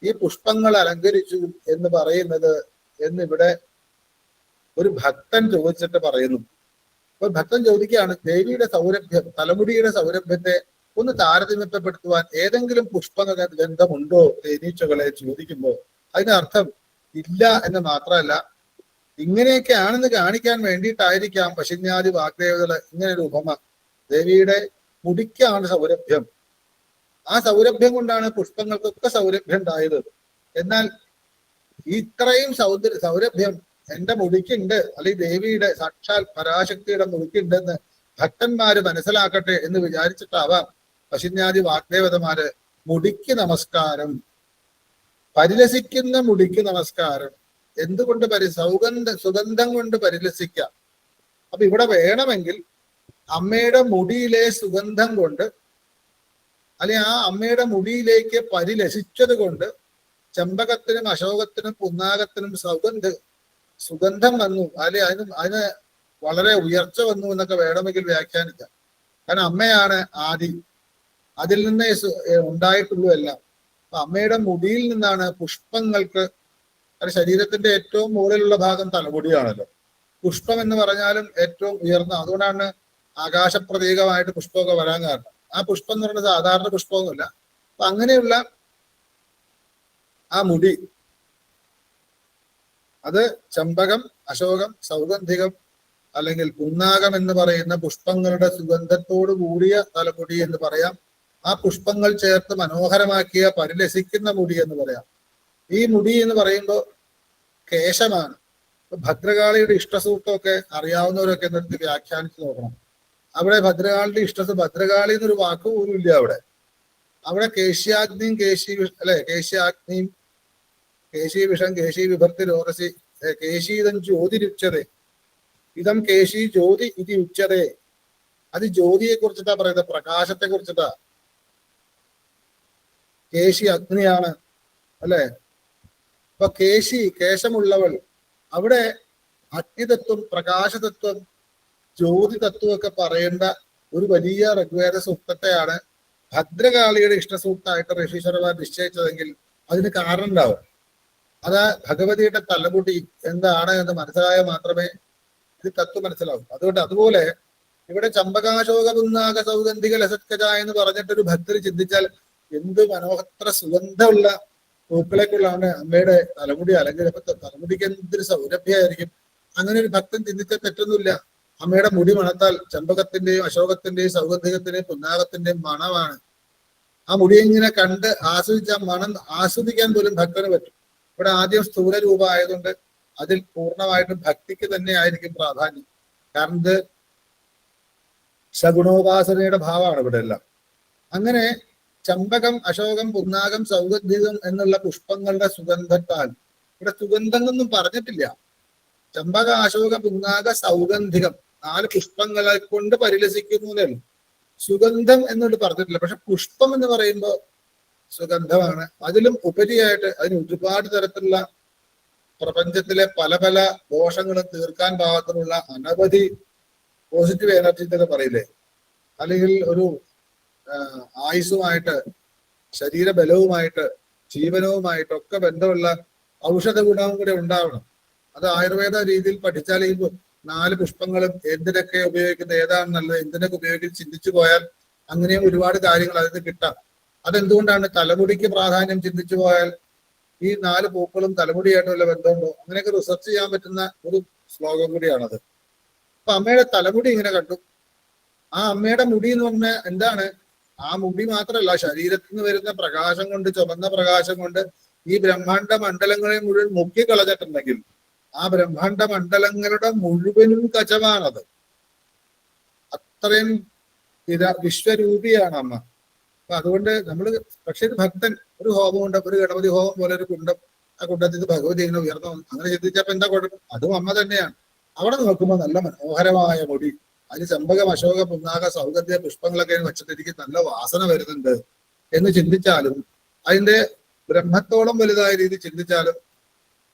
ഈ പുഷ്പങ്ങൾ അലങ്കരിച്ചു എന്ന് പറയുന്നത് എന്നിവിടെ ഒരു ഭക്തൻ ചോദിച്ചിട്ട് പറയുന്നു. അപ്പൊ ഭക്തൻ ചോദിക്കുകയാണ്, ദേവിയുടെ സൗരഭ്യം, തലമുടിയുടെ സൗരഭ്യത്തെ ഒന്ന് താരതമ്യപ്പെടുത്തുവാൻ ഏതെങ്കിലും പുഷ്പഗന്ധമുണ്ടോ തേനീച്ചകളെ ചോദിക്കുമ്പോൾ അതിനർത്ഥം ഇല്ല എന്ന് മാത്രമല്ല, ഇങ്ങനെയൊക്കെ ആണെന്ന് കാണിക്കാൻ വേണ്ടിയിട്ടായിരിക്കാം പശുന്യാദി വാഗ്ദേവതകള് ഇങ്ങനെ ഒരു ഉപമ. ദേവിയുടെ മുടിക്കാണ് സൗരഭ്യം, ആ സൗരഭ്യം കൊണ്ടാണ് പുഷ്പങ്ങൾക്കൊക്കെ സൗരഭ്യം ഉണ്ടായത്. എന്നാൽ ഇത്രയും സൗരഭ്യം എന്റെ മുടിക്കുണ്ട്, അല്ലെങ്കിൽ ദേവിയുടെ സാക്ഷാൽ പരാശക്തിയുടെ മുടിക്കുണ്ടെന്ന് ഭക്തന്മാര് മനസ്സിലാക്കട്ടെ എന്ന് വിചാരിച്ചിട്ടാവാം പശുന്യാദി വാഗ്ദേവതമാര് മുടിക്ക് നമസ്കാരം, പരിലസിക്കുന്ന മുടിക്ക് നമസ്കാരം. എന്തുകൊണ്ട് സുഗന്ധം കൊണ്ട് പരിലസിക്കാം. അപ്പൊ ഇവിടെ വേണമെങ്കിൽ അമ്മയുടെ മുടിയിലെ സുഗന്ധം കൊണ്ട്, അല്ലെങ്കിൽ ആ അമ്മയുടെ മുടിയിലേക്ക് പരിലസിച്ചത് കൊണ്ട് ചമ്പകത്തിനും അശോകത്തിനും പുന്നാകത്തിനും സുഗന്ധം വന്നു, അല്ലെ അതിന് വളരെ ഉയർച്ച വന്നു എന്നൊക്കെ വേണമെങ്കിൽ വ്യാഖ്യാനിക്കാം. കാരണം അമ്മയാണ് ആദി, അതിൽ നിന്നേ ഉണ്ടായിട്ടുള്ളൂ എല്ലാം. അപ്പൊ അമ്മയുടെ മുടിയിൽ നിന്നാണ് പുഷ്പങ്ങൾക്ക്, ശരീരത്തിന്റെ ഏറ്റവും മുകളിലുള്ള ഭാഗം തലമുടിയാണല്ലോ. പുഷ്പം എന്ന് പറഞ്ഞാലും ഏറ്റവും ഉയർന്ന, അതുകൊണ്ടാണ് ആകാശപ്രതീകമായിട്ട് പുഷ്പമൊക്കെ വരാൻ കാരണം. ആ പുഷ്പം എന്ന് പറയുന്നത് സാധാരണ പുഷ്പമൊന്നുമില്ല. അപ്പൊ അങ്ങനെയുള്ള ആ മുടി, അത് ചമ്പകം, അശോകം, സൗഗന്ധികം അല്ലെങ്കിൽ പുന്നാകം എന്ന് പറയുന്ന പുഷ്പങ്ങളുടെ സുഗന്ധത്തോടു കൂടിയ തലമുടി എന്ന് പറയാം. ആ പുഷ്പങ്ങൾ ചേർത്ത് മനോഹരമാക്കിയ പരിലസിക്കുന്ന മുടി എന്ന് പറയാം. ഈ മുടി എന്ന് പറയുമ്പോൾ കേശമാണ്. ഭദ്രകാളിയുടെ ഇഷ്ടസൂക്തമൊക്കെ അറിയാവുന്നവരൊക്കെ നിർത്തി വ്യാഖ്യാനിച്ച് നോക്കണം. അവിടെ ഭദ്രകാളിയുടെ ഭദ്രകാളി എന്നൊരു വാക്ക് പോലും ഇല്ല അവിടെ. അവിടെ കേശ്യാഗ്നിയും കേശ്യാഗ്നിയും കേശീ വിഷം കേശീ വിഭർത്തി രോഗസി കേശീതം ജ്യോതിരുച്ചതേ ഇതം കേശി ജ്യോതി ഇത് ഉച്ചതേ. അത് ജ്യോതിയെ കുറിച്ചിട്ടാ പറയുന്നത്, പ്രകാശത്തെ കുറിച്ചിട്ടാ. കേശി അഗ്നിയാണ് അല്ലെ? അപ്പൊ കേശമുള്ളവൾ, അവിടെ അഗ്നിതത്വം, പ്രകാശതത്വം ജ്യോതി തത്വമൊക്കെ പറയേണ്ട ഒരു വലിയ ഋഗ്വേദ സൂക്തത്തെയാണ് ഭദ്രകാളിയുടെ ഇഷ്ടസൂക്തമായിട്ട് ഋഷീശ്വരന്മാർ നിശ്ചയിച്ചതെങ്കിൽ അതിന് കാരണം ഉണ്ടാവും. അത് ഭഗവതിയുടെ തലമുടി എന്താണ് എന്ന് മനസ്സിലായാൽ മാത്രമേ ഇത് തത്വം മനസ്സിലാവും. അതുപോലെ ഇവിടെ ചമ്പകാശോക പുന്നാക സൗഗന്ധിക ലസത്കജ എന്ന് പറഞ്ഞിട്ടൊരു ഭക്തർ ചിന്തിച്ചാൽ എന്ത് മനോഹര സുഗന്ധമുള്ള പൂക്കളെക്കുള്ളാണ് അമ്മയുടെ തലമുടി അലങ്കരിച്ച തലമുടിക്ക് എന്തൊരു സൗരഭ്യമായിരിക്കും. അങ്ങനെ ഒരു ഭക്തൻ ചിന്തിച്ചാൽ തെറ്റൊന്നുമില്ല. അമ്മയുടെ മുടി മണത്താൽ ചമ്പകത്തിന്റെയും അശോകത്തിന്റെയും സൗഗന്ധികത്തിന്റെയും പുന്നാകത്തിന്റെയും മണമാണ്. ആ മുടി ഇങ്ങനെ കണ്ട് ആസ്വദിച്ച മണം ആസ്വദിക്കാൻ പോലും ഭക്തന് പറ്റും. ഇവിടെ ആദ്യം സ്ഥൂല രൂപം ആയതുകൊണ്ട് അതിൽ പൂർണ്ണമായിട്ടും ഭക്തിക്ക് തന്നെ ആയിരിക്കും പ്രാധാന്യം. കാരണം ഇത് സഗുണോപാസനയുടെ ഭാവമാണ് ഇവിടെ എല്ലാം. അങ്ങനെ ചമ്പകം, അശോകം, പുന്നാകം, സൗഗന്ധികം എന്നുള്ള പുഷ്പങ്ങളുടെ സുഗന്ധത്താൽ, ഇവിടെ സുഗന്ധങ്ങളൊന്നും പറഞ്ഞിട്ടില്ല. ചമ്പക, അശോക, പുന്നാക, സൗഗന്ധികം 4 പുഷ്പങ്ങളെ കൊണ്ട് പരിലസിക്കുന്നതേ ഉള്ളൂ. സുഗന്ധം എന്നോട് പറഞ്ഞിട്ടില്ല. പക്ഷെ പുഷ്പം എന്ന് പറയുമ്പോൾ സുഗന്ധമാണ്. അതിലും ഉപരിയായിട്ട് അതിന് ഒരുപാട് തരത്തിലുള്ള പ്രപഞ്ചത്തിലെ പല പല ദോഷങ്ങളും തീർക്കാൻ പാകത്തിനുള്ള അനവധി പോസിറ്റീവ് എനർജി എന്നൊക്കെ പറയില്ലേ, അല്ലെങ്കിൽ ഒരു ആയുസ്സുമായിട്ട് ശരീരബലവുമായിട്ട് ജീവനവുമായിട്ടൊക്കെ ബന്ധമുള്ള ഔഷധ ഗുണവും കൂടെ ഉണ്ടാവണം. അത് ആയുർവേദ രീതിയിൽ പഠിച്ചാൽ ഈ 4 പുഷ്പങ്ങളും എന്തിനൊക്കെ ഉപയോഗിക്കുന്നത്, ഏതാണ് നല്ലത്, എന്തിനൊക്കെ ഉപയോഗിക്കുന്നത് ചിന്തിച്ചു പോയാൽ അങ്ങനെയും ഒരുപാട് കാര്യങ്ങൾ അതിന് കിട്ടാം. അതെന്തുകൊണ്ടാണ് തലമുടിക്ക് പ്രാധാന്യം ചിന്തിച്ചു പോയാൽ ഈ 4 പൂക്കളും തലമുടിയായിട്ടുള്ള ബന്ധമുണ്ടോ, അങ്ങനെയൊക്കെ റിസർച്ച് ചെയ്യാൻ പറ്റുന്ന ഒരു ശ്ലോകം കൂടിയാണത്. അപ്പൊ അമ്മയുടെ തലമുടി ഇങ്ങനെ കണ്ടു. ആ അമ്മയുടെ മുടി എന്ന് പറഞ്ഞാൽ എന്താണ്? ആ മുടി മാത്രമല്ല, ശരീരത്തിൽ നിന്ന് വരുന്ന പ്രകാശം കൊണ്ട്, ചുമന്ന പ്രകാശം കൊണ്ട് ഈ ബ്രഹ്മാണ്ഡ മണ്ഡലങ്ങളെ മുഴുവൻ മുക്കിക്കളഞ്ഞിട്ടുണ്ടെങ്കിൽ ആ ബ്രഹ്മാണ്ഡ മണ്ഡലങ്ങളുടെ മുഴുവനും കചമാണത്. അത്രയും വിശ്വരൂപിയാണ് അമ്മ. അപ്പൊ അതുകൊണ്ട് നമ്മൾ പക്ഷെ ഒരു ഭക്തൻ ഒരു ഹോമമുണ്ട്, ഒരു ഗണപതി ഹോമം പോലെ ഒരു കുണ്ടം, ആ കുണ്ടത്തിൽ ഭഗവതി ഇങ്ങനെ ഉയർന്നു അങ്ങനെ ചിന്തിച്ചപ്പോ എന്താ കുഴപ്പം? അതും അമ്മ തന്നെയാണ്. അവിടെ നോക്കുമ്പോൾ നല്ല മനോഹരമായ മുടി, അതിന് ചമ്പകം, അശോക, പുന്നാക, സൗഗന്ധിക പുഷ്പങ്ങളൊക്കെ വെച്ചിട്ടിരിക്കും, നല്ല വാസന വരുന്നുണ്ട് എന്ന് ചിന്തിച്ചാലും, അതിന്റെ ബ്രഹ്മത്തോളം വലുതായ രീതി ചിന്തിച്ചാലും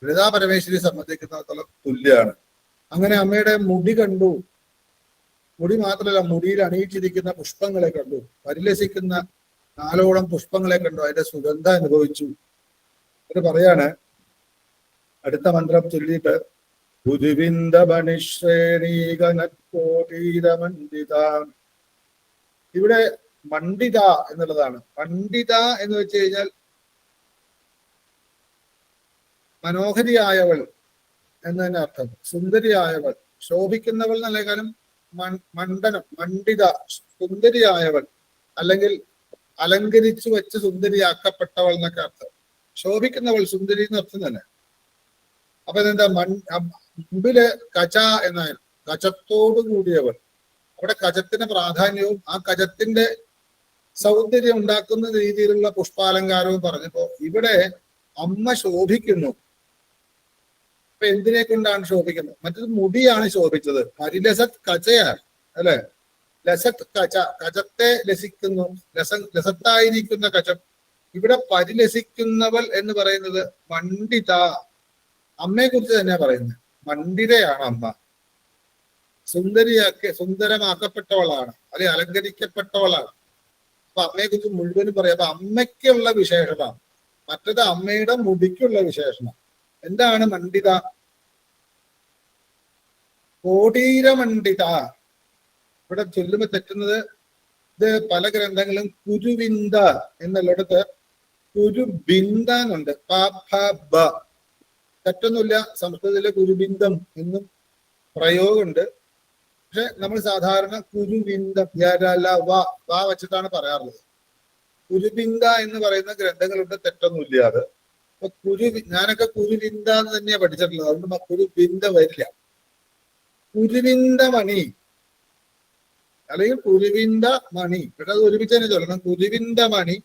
ലളിതാ പരമേശ്വരി സംബന്ധിക്കുന്നിടത്തോളം തുല്യമാണ്. അങ്ങനെ അമ്മയുടെ മുടി കണ്ടു. മുടി മാത്രമല്ല, മുടിയിൽ അണിയിച്ചിരിക്കുന്ന പുഷ്പങ്ങളെ കണ്ടു, പരിലസിക്കുന്ന 4ഓളം പുഷ്പങ്ങളെ കണ്ടു, അതിന്റെ സുഗന്ധം അനുഭവിച്ചു. അത് പറയാണ് അടുത്ത മന്ത്രം ചൊല്ലിയിട്ട്, ഇവിടെ മണ്ഡിത എന്നുള്ളതാണ്. മണ്ഡിത എന്ന് വെച്ച് കഴിഞ്ഞാൽ മനോഹരിയായവൾ എന്ന് തന്നെ അർത്ഥം. സുന്ദരിയായവൾ, ശോഭിക്കുന്നവൾ എന്നല്ല, കാരണം മണ്ഡനം, മണ്ഡിത, സുന്ദരിയായവൾ, അല്ലെങ്കിൽ അലങ്കരിച്ചു വെച്ച് സുന്ദരിയാക്കപ്പെട്ടവൾ എന്നൊക്കെ അർത്ഥം. ശോഭിക്കുന്നവൾ, സുന്ദരി എന്ന് അർത്ഥം തന്നെ. അപ്പൊ ഇതെന്താ? മുമ്പില് കച എന്നായിരുന്നു, കചത്തോടു കൂടിയവൾ. അവിടെ കചത്തിന് പ്രാധാന്യവും ആ കചത്തിന്റെ സൗന്ദര്യം ഉണ്ടാക്കുന്ന രീതിയിലുള്ള പുഷ്പാലങ്കാരവും പറഞ്ഞപ്പോ ഇവിടെ അമ്മ ശോഭിക്കുന്നു. അപ്പൊ എന്തിനെ കൊണ്ടാണ് ശോഭിക്കുന്നത്? മറ്റൊരു മുടിയാണ് ശോഭിച്ചത്. പരിലസത് കചയാണ് അല്ലെ? ലസത് കച, കചത്തെ ലസിക്കുന്നു, ലസത്തായിരിക്കുന്ന കചം. ഇവിടെ പരിലസിക്കുന്നവൾ എന്ന് പറയുന്നത് മണ്ഡിത, അമ്മയെ കുറിച്ച് തന്നെയാ പറയുന്നത്. മണ്ഡിതയാണ് അമ്മ, സുന്ദരമാക്കപ്പെട്ടവളാണ്, അല്ലെങ്കിൽ അലങ്കരിക്കപ്പെട്ടവളാണ്. അപ്പൊ അമ്മയെ കുറിച്ച് മുഴുവനും പറയാം. അപ്പൊ അമ്മയ്ക്കുള്ള വിശേഷത, മറ്റത് അമ്മയുടെ മുടിക്കുള്ള വിശേഷണം. എന്താണ് മണ്ഡിത? കോടീരമണ്ഡിത. ഇവിടെ ചൊല്ലുമ്പോ തെറ്റുന്നത്, ഇത് പല ഗ്രന്ഥങ്ങളും കുരുവിന്ദ എന്നുള്ളിടത്ത് കുരുബിന്ദ എന്നുണ്ട്. തെറ്റൊന്നുമില്ല, സംസ്കൃതത്തിലെ കുരുബിന്ദം എന്നും പ്രയോഗമുണ്ട്. പക്ഷെ നമ്മൾ സാധാരണ കുരുവിന്ദം വാ വെച്ചിട്ടാണ് പറയാറുള്ളത്. കുരുബിന്ദ എന്ന് പറയുന്ന ഗ്രന്ഥങ്ങളുണ്ട്, തെറ്റൊന്നുമില്ല. അത് അപ്പൊ ഞാനൊക്കെ കുരുവിന്ദ എന്ന് തന്നെയാ പഠിച്ചിട്ടുള്ളത്. അതുകൊണ്ട് കുരുബിന്ദ വരില്ല. കുരുവിന്ദ മണി അല്ലെങ്കിൽ കുരുവിന്ദ മണി, പക്ഷെ അത് ഒരുമിച്ച് തന്നെ ചൊല്ലണം. കുരുവിന്ദ മണി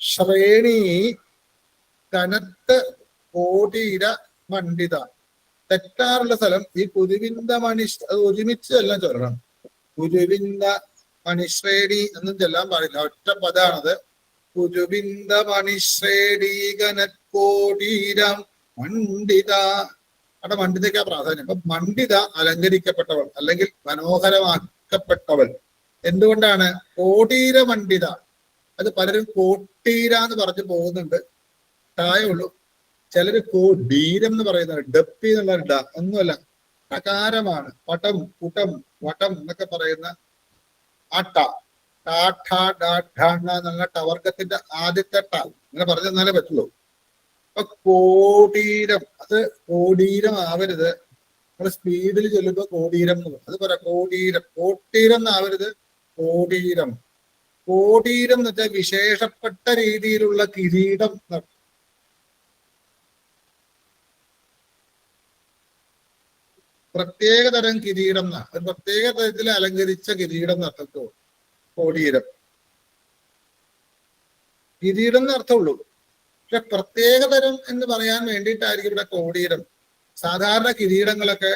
ശ്രേണി കനത്ത് കോടീര മണ്ഡിത. തെറ്റാറുള്ള സ്ഥലം ഈ കുരുവിന്ദ മണി, അത് ഒരുമിച്ച് എല്ലാം ചൊല്ലണം. കുരുവിന്ദ മണിശ്രേണി എന്നും ചെല്ലാൻ പാടില്ല, ഒറ്റ പദാണത്. കുരുവിന്ദ മണിശ്രേണി കനക്കോടീരം മണ്ഡിത. അവിടെ മണ്ഡിതയ്ക്കാ പ്രാധാന്യം. അപ്പൊ മണ്ഡിത അലങ്കരിക്കപ്പെട്ടവൾ അല്ലെങ്കിൽ മനോഹരമാക്കപ്പെട്ടവൾ. എന്തുകൊണ്ടാണ്? കോടീര മണ്ഡിത. അത് പലരും കോട്ടീര എന്ന് പറഞ്ഞു പോകുന്നുണ്ട്, താഴെ ചിലര് കോടീരം എന്ന് പറയുന്നത് ഡപ്പി എന്നുള്ള ഡ ഒന്നുമല്ല, ടകാരമാണ്. പട്ടം കുട്ടം വട്ടം എന്നൊക്കെ പറയുന്ന ആ ട എന്നുള്ള ടവർഗത്തിന്റെ ആദ്യത്തെ ട ഇങ്ങനെ പറഞ്ഞു തന്നാലേ പറ്റുള്ളൂ. അപ്പൊ കോടീരം, അത് കോടീരം ആവരുത്. നമ്മൾ സ്പീഡിൽ ചൊല്ലുമ്പോ കോടീരം എന്ന് പറയും. അത് പറയാം കോടീരം. കോട്ടീരം എന്നാവരുത്, കോടീരം. കോടീരം എന്ന് വെച്ചാൽ വിശേഷപ്പെട്ട രീതിയിലുള്ള കിരീടം എന്നർത്ഥം. പ്രത്യേക തരം കിരീടം എന്നാ, ഒരു പ്രത്യേക തരത്തിൽ അലങ്കരിച്ച കിരീടം എന്നർത്ഥം കോടീരം. കിരീടം എന്നർത്ഥമുള്ളൂ. പക്ഷെ പ്രത്യേക തരം എന്ന് പറയാൻ വേണ്ടിയിട്ടായിരിക്കും ഇവിടെ കോടീരം. സാധാരണ കിരീടങ്ങളൊക്കെ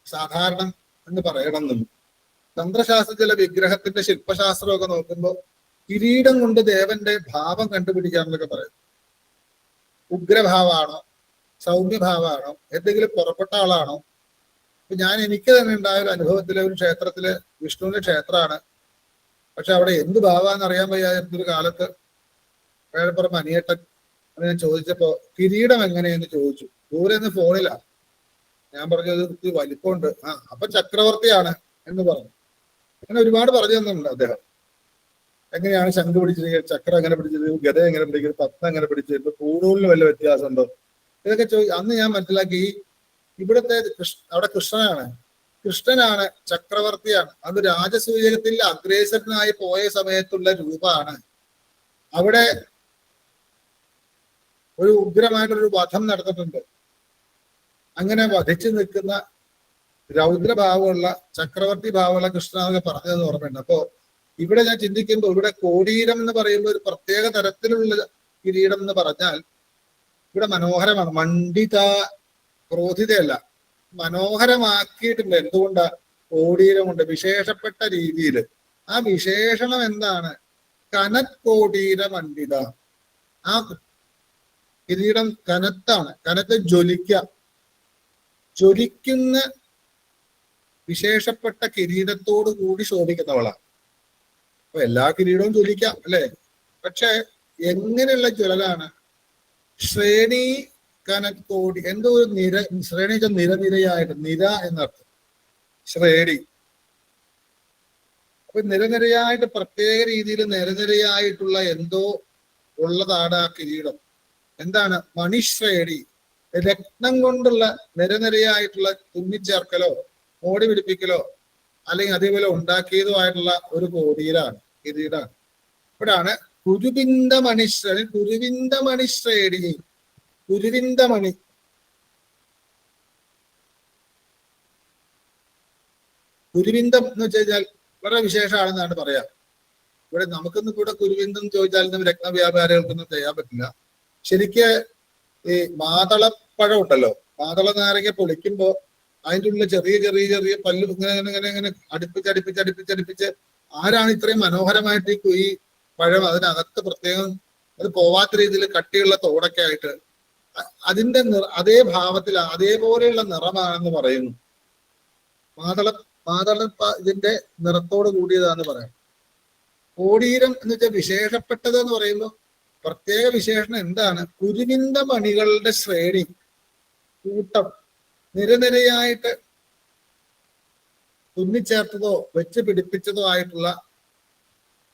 സാധാരണ എന്ന് പറയണമെന്നും തന്ത്രശാസ്ത്രത്തിലെ വിഗ്രഹത്തിന്റെ ശില്പശാസ്ത്രമൊക്കെ നോക്കുമ്പോൾ കിരീടം കൊണ്ട് ദേവന്റെ ഭാവം കണ്ടുപിടിക്കാമെന്നൊക്കെ പറയും. ഉഗ്രഭാവാണോ, സൗമ്യഭാവാണോ, എന്തെങ്കിലും പുറപ്പെട്ട ആളാണോ? എനിക്ക് തന്നെ ഉണ്ടായ ഒരു അനുഭവത്തിലെ ഒരു ക്ഷേത്രത്തില്, വിഷ്ണുവിന്റെ ക്ഷേത്രമാണ്, പക്ഷെ അവിടെ എന്ത് ഭാവാന്ന് അറിയാൻ വയ്യാതിരുന്നൊരു കാലത്ത് വേഴപ്പുറം അനിയേട്ടൻ ഞാൻ ചോദിച്ചപ്പോ കിരീടം എങ്ങനെയെന്ന് ചോദിച്ചു. ദൂരെ നിന്ന് ഫോണിലാ. ഞാൻ പറഞ്ഞത് ഇത് വലിപ്പമുണ്ട്. അപ്പൊ ചക്രവർത്തിയാണ് എന്ന് പറഞ്ഞു. അങ്ങനെ ഒരുപാട് പറഞ്ഞു തന്നിട്ടുണ്ട് അദ്ദേഹം. എങ്ങനെയാണ് ശംഖ് പിടിച്ചിരിക്കുന്നത്, ചക്രം എങ്ങനെ പിടിച്ചിരിക്കുന്നത്, ഗത എങ്ങനെ പിടിക്കുന്നത്, പത്മം എങ്ങനെ പിടിച്ചിരുന്നത്, കൂടുതലിന് വല്ല വ്യത്യാസമുണ്ടോ, ഇതൊക്കെ അന്ന് ഞാൻ മനസ്സിലാക്കി. ഇവിടുത്തെ അവിടെ കൃഷ്ണനാണ് ചക്രവർത്തിയാണ്. അത് രാജസൂയകത്തിൽ അഗ്രേസരനായി പോയ സമയത്തുള്ള രൂപമാണ്. അവിടെ ഒരു ഉഗ്രമായിട്ടൊരു വധം നടന്നിട്ടുണ്ട്. അങ്ങനെ വധിച്ചു നിൽക്കുന്ന രൗദ്രഭാവമുള്ള ചക്രവർത്തി ഭാവമുള്ള കൃഷ്ണനൊക്കെ പറഞ്ഞതെന്ന് ഓർമ്മയുണ്ട്. അപ്പോ ഇവിടെ ഞാൻ ചിന്തിക്കുമ്പോൾ ഇവിടെ കോടീരം എന്ന് പറയുമ്പോൾ ഒരു പ്രത്യേക തരത്തിലുള്ള കിരീടം എന്ന് പറഞ്ഞാൽ ഇവിടെ മനോഹരമാണ്. മണ്ഡിത, ക്രോധിതയല്ല, മനോഹരമാക്കിയിട്ടുണ്ട്. എന്തുകൊണ്ടാ? കോടീരം കൊണ്ട്, വിശേഷപ്പെട്ട രീതിയിൽ. ആ വിശേഷണം എന്താണ്? കനത്കോടീര മണ്ഡിത. ആ കിരീടം കനത്താണ്. കനത്ത് ജ്വലിക്കുന്ന വിശേഷപ്പെട്ട കിരീടത്തോട് കൂടി ശോഭിക്കുന്നവളാണ്. അപ്പൊ എല്ലാ കിരീടവും ജ്വലിക്കാം അല്ലെ? പക്ഷെ എങ്ങനെയുള്ള ജ്വലനാണ്? ശ്രേണി കനത്തോടി, എന്തോ ഒരു ശ്രേണി നിരനിരയായിട്ട്, നിര എന്നർത്ഥം, ശ്രേണി. അപ്പൊ നിരനിരയായിട്ട്, പ്രത്യേക രീതിയിൽ നിരനിരയായിട്ടുള്ള എന്തോ ഉള്ളതാണ് ആ കിരീടം. എന്താണ്? മണിശ്രേണി, രത്നം കൊണ്ടുള്ള നിരനിരയായിട്ടുള്ള തുന്നിച്ചേർക്കലോ മോടി പിടിപ്പിക്കലോ അല്ലെങ്കിൽ അതേപോലെ ഉണ്ടാക്കിയതോ ആയിട്ടുള്ള ഒരു കിരീടാണ്. ഇവിടാണ് കുരുവിന്ദ മണിശ്രേണി. കുരുവിന്ദ മണിശ്രേണി, കുരുവിന്ദമണി. കുരുവിന്ദം എന്ന് വെച്ച് കഴിഞ്ഞാൽ വളരെ വിശേഷമാണെന്നാണ് പറയാ. ഇവിടെ നമുക്കൊന്നും ഇവിടെ കുരുവിന്ദം ചോദിച്ചാൽ രത്നവ്യാപാരികൾക്കൊന്നും ചെയ്യാൻ പറ്റില്ല. ശരിക്ക് ഈ മാതളപ്പഴം ഉണ്ടല്ലോ, മാതള നാരങ്ങ പൊളിക്കുമ്പോ അതിൻ്റെ ഉള്ളിൽ ചെറിയ ചെറിയ ചെറിയ പല്ല് ഇങ്ങനെ അടുപ്പിച്ച് ആരാണ് ഇത്രയും മനോഹരമായിട്ട് ഈ പഴം അതിനകത്ത് പ്രത്യേകം അത് പോവാത്ത രീതിയിൽ കട്ടിയുള്ള തോടൊക്കെ ആയിട്ട് അതിന്റെ അതേ ഭാവത്തിൽ അതേപോലെയുള്ള നിറമാണെന്ന് പറയുന്നു. മാതള ഇതിന്റെ നിറത്തോട് കൂടിയതാന്ന് പറയാം. കോടീരം എന്ന് വെച്ചാൽ വിശേഷപ്പെട്ടത് എന്ന് പറയുമ്പോൾ പ്രത്യേക വിശേഷണം എന്താണ്? കുരുവിന്ദ മണികളുടെ ശ്രേണി, കൂട്ടം, നിരനിരയായിട്ട് തുന്നിച്ചേർത്തതോ വെച്ച് പിടിപ്പിച്ചതോ ആയിട്ടുള്ള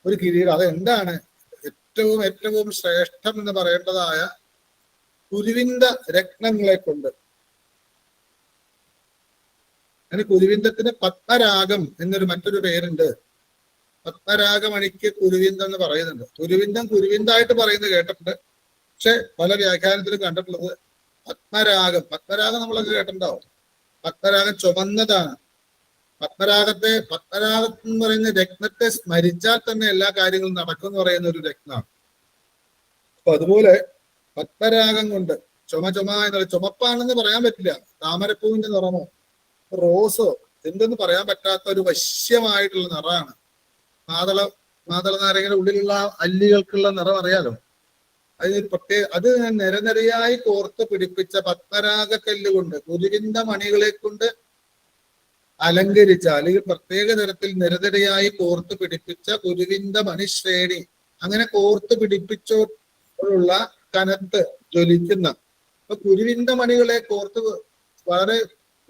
ഒരു കിരീടം. അതെന്താണ്? ഏറ്റവും ശ്രേഷ്ഠം എന്ന് പറയേണ്ടതായ കുരുവിന്ദ രത്നങ്ങളെ കൊണ്ട്. അതിന് കുരുവിന്ദത്തിന് പത്മരാഗം എന്നൊരു മറ്റൊരു പേരുണ്ട്. പത്മരാഗമണിക്ക് കുരുവിന്ദം എന്ന് പറയുന്നുണ്ട്. കുരുവിന്ദായിട്ട് പറയുന്നത് കേട്ടിട്ടുണ്ട്. പക്ഷെ പല വ്യാഖ്യാനത്തിലും കണ്ടിട്ടുള്ളത് പത്മരാഗം നമ്മളൊക്കെ കേട്ടിട്ടുണ്ടാവും. പത്മരാഗം ചുമന്നതാണ്. പത്മരാഗം എന്ന് പറയുന്ന രത്നത്തെ സ്മരിച്ചാൽ തന്നെ എല്ലാ കാര്യങ്ങളും നടക്കും എന്ന് പറയുന്ന ഒരു രത്നമാണ്. അപ്പൊ അതുപോലെ പത്മരാഗം കൊണ്ട് എന്നുള്ള ചുമപ്പാണെന്ന് പറയാൻ പറ്റില്ല. താമരപ്പൂവിന്റെ നിറമോ റോസോ എന്തെന്ന് പറയാൻ പറ്റാത്ത ഒരു വശ്യമായിട്ടുള്ള നിറമാണ്. മാതള നാരങ്ങയുടെ ഉള്ളിലുള്ള അല്ലികൾക്കുള്ള നിറം അറിയാലോ. അത് നിരനിരയായി കോർത്ത് പിടിപ്പിച്ച പത്മരാഗക്കല്ലുകൊണ്ട് കുരുവിന്ദ മണികളെ കൊണ്ട് അലങ്കരിച്ച അല്ലെങ്കിൽ പ്രത്യേക തരത്തിൽ നിരനിരയായി കോർത്ത് പിടിപ്പിച്ച കുരുവിന്ദ മണിശ്രേണി, അങ്ങനെ കോർത്ത് പിടിപ്പിച്ചുള്ള കനത്ത് ജ്വലിക്കുന്ന കുരുവിന്ദ മണികളെ കോർത്ത് വളരെ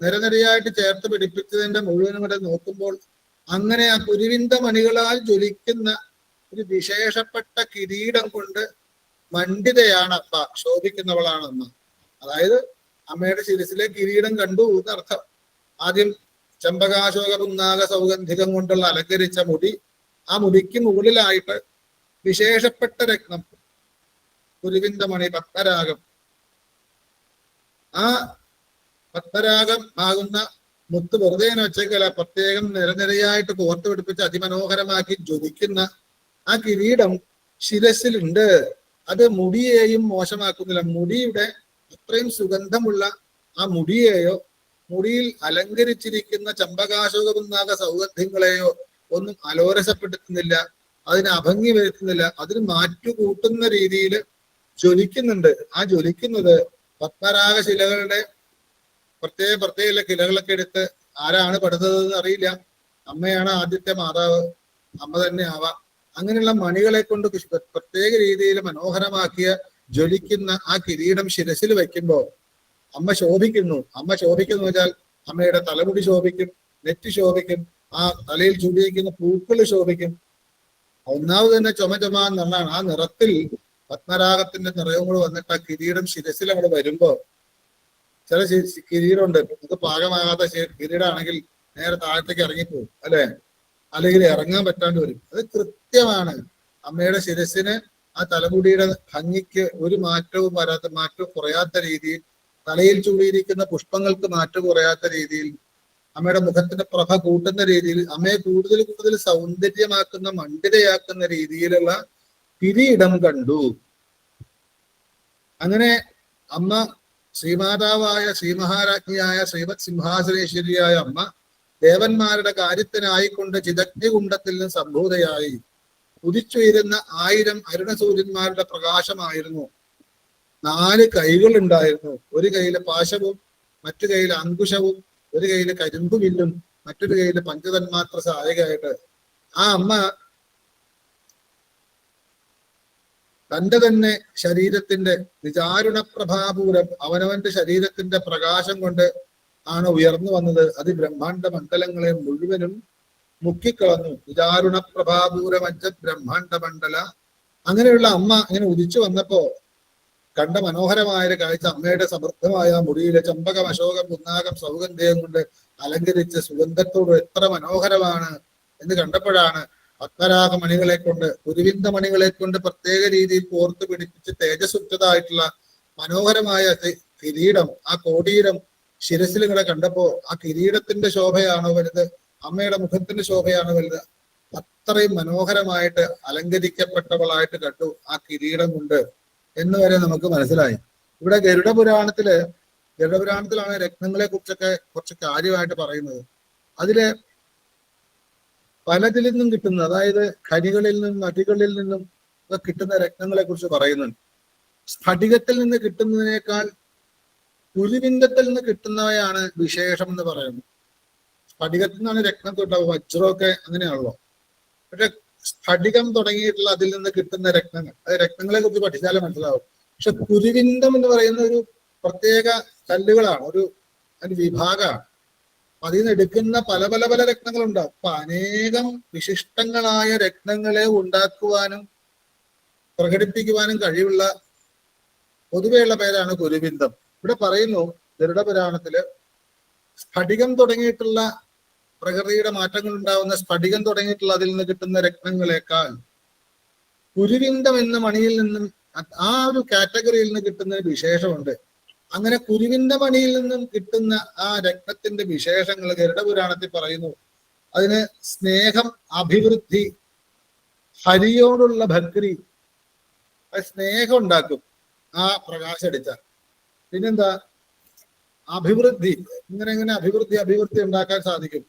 നിരനിരയായിട്ട് ചേർത്ത് പിടിപ്പിച്ചതിന്റെ മുഴുവനും കൂടെ നോക്കുമ്പോൾ അങ്ങനെ ആ കുരുവിന്ദ മണികളാൽ ജ്വലിക്കുന്ന ഒരു വിശേഷപ്പെട്ട കിരീടം കൊണ്ട് മണ്ഡിതയാണ് അമ്മ, ശോഭിക്കുന്നവളാണ് അമ്മ. അതായത് അമ്മയുടെ ശിരസിലെ കിരീടം കണ്ടു എന്നർത്ഥം. ആദ്യം ചെമ്പകാശോക പുന്നാക സൗഗന്ധികം കൊണ്ടുള്ള അലങ്കരിച്ച മുടി, ആ മുടിക്ക് മുകളിലായിട്ട് വിശേഷപ്പെട്ട രത്നം കുരുവിന്ദമണി പത്മരാഗം, ആ പത്മരാഗം ആകുന്ന മുത്ത് വെറുതെ വെച്ചേക്കല, പ്രത്യേകം നിരനിരയായിട്ട് കോർത്ത് പിടിപ്പിച്ച് അതിമനോഹരമാക്കി ജ്വലിക്കുന്ന ആ കിരീടം ശിരസിലുണ്ട്. അത് മുടിയെയും മോശമാക്കുന്നില്ല. മുടിയുടെ അത്രയും സുഗന്ധമുള്ള ആ മുടിയെയോ മുടിയിൽ അലങ്കരിച്ചിരിക്കുന്ന ചമ്പകാശോകപുന്നാക സൗഗന്ധ്യങ്ങളെയോ ഒന്നും അലോരസപ്പെടുത്തുന്നില്ല, അതിന് അഭംഗി വരുത്തുന്നില്ല, അതിന് മാറ്റുകൂട്ടുന്ന രീതിയിൽ ജ്വലിക്കുന്നുണ്ട്. ആ ജ്വലിക്കുന്നത് പത്മരാഗ ശിലകളുടെ പ്രത്യേക കിലകളൊക്കെ എടുത്ത് ആരാണ് പടുത്തതെന്ന് അറിയില്ല. അമ്മയാണ് ആദ്യത്തെ മാതാവ്, അമ്മ തന്നെ ആവാം. അങ്ങനെയുള്ള മണികളെ കൊണ്ട് പ്രത്യേക രീതിയിൽ മനോഹരമാക്കിയ ജ്വലിക്കുന്ന ആ കിരീടം ശിരസിൽ വെക്കുമ്പോൾ അമ്മ ശോഭിക്കുന്നു. അമ്മ ശോഭിക്കുന്നു വെച്ചാൽ അമ്മയുടെ തലമുടി ശോഭിക്കും, നെറ്റി ശോഭിക്കും, ആ തലയിൽ ചൂടിയിരിക്കുന്ന പൂക്കൾ ശോഭിക്കും. ഒന്നാമത് തന്നെ ചുമ നിറമാണ്. ആ നിറത്തിൽ പത്മരാഗത്തിന്റെ നിറവും കൂടെ വന്നിട്ട് ആ കിരീടം ശിരസിൽ അങ്ങോട്ട് വരുമ്പോ, ചില കിരീടമുണ്ട് നമുക്ക് പാകമാകാത്ത കിരീടമാണെങ്കിൽ നേരെ താഴത്തേക്ക് ഇറങ്ങിപ്പോകും അല്ലെ, അല്ലെങ്കിൽ ഇറങ്ങാൻ പറ്റാണ്ട് വരും. അത് കൃത്യമാണ് അമ്മയുടെ ശിരസിന് ആ തലമുടിയുടെ ഭംഗിക്ക് ഒരു മാറ്റവും വരാത്ത, മാറ്റവും കുറയാത്ത രീതിയിൽ, തലയിൽ ചൂടിയിരിക്കുന്ന പുഷ്പങ്ങൾക്ക് മാറ്റം കുറയാത്ത രീതിയിൽ, അമ്മയുടെ മുഖത്തിന്റെ പ്രഭ കൂട്ടുന്ന രീതിയിൽ, അമ്മയെ കൂടുതൽ കൂടുതൽ സൗന്ദര്യമാക്കുന്ന, മണ്ഡിതയാക്കുന്ന രീതിയിലുള്ള കിരീടം കണ്ടു. അങ്ങനെ അമ്മ ശ്രീമാതാവായ ശ്രീമഹാരാജ്ഞിയായ ശ്രീമത് സിംഹാസനേശ്വരിയായ അമ്മ ദേവന്മാരുടെ കാര്യത്തിനായിക്കൊണ്ട് ചിദഗ്നികുണ്ഡത്തിൽ നിന്ന് സംഭൂതയായി ഉദിച്ചുയരുന്ന 1000 അരുണസൂര്യന്മാരുടെ പ്രകാശമായിരുന്നു. 4 കൈകൾ ഉണ്ടായിരുന്നു. ഒരു കയ്യില് പാശവും, മറ്റു കയ്യിൽ അങ്കുശവും, ഒരു കയ്യിൽ കരിമ്പുവില്ലും, മറ്റൊരു കയ്യിൽ പഞ്ചതന്മാത്ര സഹായകമായിട്ട് ആ അമ്മ തന്റെ തന്നെ ശരീരത്തിന്റെ വിചാരുണ പ്രഭാപൂരം അവനവന്റെ ശരീരത്തിന്റെ പ്രകാശം കൊണ്ട് ആണ് ഉയർന്നു വന്നത്. അത് ബ്രഹ്മാണ്ഡ മണ്ഡലങ്ങളെ മുഴുവനും മുക്കിക്കളഞ്ഞു. വിചാരുണ പ്രഭാപൂരമഞ്ച ബ്രഹ്മാണ്ഡ മണ്ഡല. അങ്ങനെയുള്ള അമ്മ ഇങ്ങനെ ഉദിച്ചു വന്നപ്പോ കണ്ട മനോഹരമായ ഒരു കാഴ്ച, അമ്മയുടെ സമൃദ്ധമായ മുടിയിലെ ചമ്പകം, അശോകം, പുന്നാകം, സൗഗന്ധികം കൊണ്ട് അലങ്കരിച്ച് സുഗന്ധത്തോട് എത്ര മനോഹരമാണ് എന്ന് കണ്ടപ്പോഴാണ് പത്മരാഗ മണികളെ കൊണ്ട്, കുരുവിന്ദ മണികളെ കൊണ്ട് പ്രത്യേക രീതിയിൽ കോർത്ത് പിടിപ്പിച്ച് തേജസ്സുറ്റതായിട്ടുള്ള മനോഹരമായ കിരീടം, ആ കോടീരം ശിരസിൽ ഇങ്ങനെ കണ്ടപ്പോ ആ കിരീടത്തിന്റെ ശോഭയാണോ വലുത്, അമ്മയുടെ മുഖത്തിന്റെ ശോഭയാണോ വലുത്? അത്രയും മനോഹരമായിട്ട് അലങ്കരിക്കപ്പെട്ടവളായിട്ട് കണ്ടു ആ കിരീടം കൊണ്ട് എന്ന് വരെ നമുക്ക് മനസ്സിലായി. ഇവിടെ ഗരുഡപുരാണത്തിലാണ് രത്നങ്ങളെ കുറിച്ചൊക്കെ കുറച്ച് കാര്യമായിട്ട് പറയുന്നത്. അതില് പലതിൽ നിന്നും കിട്ടുന്ന, അതായത് ഖനികളിൽ നിന്നും നദികളിൽ നിന്നും ഒക്കെ കിട്ടുന്ന രത്നങ്ങളെ കുറിച്ച് പറയുന്നുണ്ട്. സ്ഫടികത്തിൽ നിന്ന് കിട്ടുന്നതിനേക്കാൾ കുരുവിന്ദത്തിൽ നിന്ന് കിട്ടുന്നവയാണ് വിശേഷം എന്ന് പറയുന്നത്. സ്ഫടികത്തിൽ നിന്നാണ് രത്നം കിട്ടുക, വജ്രമൊക്കെ അങ്ങനെയാണല്ലോ. പക്ഷെ സ്ഫടികം തുടങ്ങിയിട്ടുള്ള അതിൽ നിന്ന് കിട്ടുന്ന രത്നങ്ങൾ, അത് രത്നങ്ങളെ കുറിച്ച് പഠിച്ചാലേ മനസ്സിലാവും. പക്ഷെ കുരുവിന്ദം എന്ന് പറയുന്ന ഒരു പ്രത്യേക കല്ലുകളാണ്, ഒരു വിഭാഗമാണ്. അതിൽ നിന്ന് എടുക്കുന്ന പല പല പല രത്നങ്ങളുണ്ട്. അപ്പൊ അനേകം വിശിഷ്ടങ്ങളായ രത്നങ്ങളെ ഉണ്ടാക്കുവാനും പ്രകടിപ്പിക്കുവാനും കഴിവുള്ള പൊതുവെയുള്ള പേരാണ് കുരുവിന്ദം. ഇവിടെ പറയുന്നു ഗരുഡപുരാണത്തില് സ്ഫടികം തുടങ്ങിയിട്ടുള്ള പ്രകൃതിയുടെ മാറ്റങ്ങൾ ഉണ്ടാവുന്ന സ്ഫടികം തുടങ്ങിയിട്ടുള്ള അതിൽ നിന്ന് കിട്ടുന്ന രത്നങ്ങളെക്കാൾ കുരുവിന്ദം എന്ന മണിയിൽ നിന്നും ആ ഒരു കാറ്റഗറിയിൽ നിന്ന് കിട്ടുന്ന വിശേഷമുണ്ട്. അങ്ങനെ കുരുവിന്ദ മണിയിൽ നിന്നും കിട്ടുന്ന ആ രത്നത്തിന്റെ വിശേഷങ്ങൾ ഗരുഡപുരാണത്തിൽ പറയുന്നു. അതിന് സ്നേഹം, അഭിവൃദ്ധി, ഹരിയോടുള്ള ഭക്തി, സ്നേഹം ഉണ്ടാക്കും ആ പ്രകാശം അടിച്ചാൽ. പിന്നെന്താ, അഭിവൃദ്ധി, ഇങ്ങനെ അഭിവൃദ്ധി ഉണ്ടാക്കാൻ സാധിക്കും.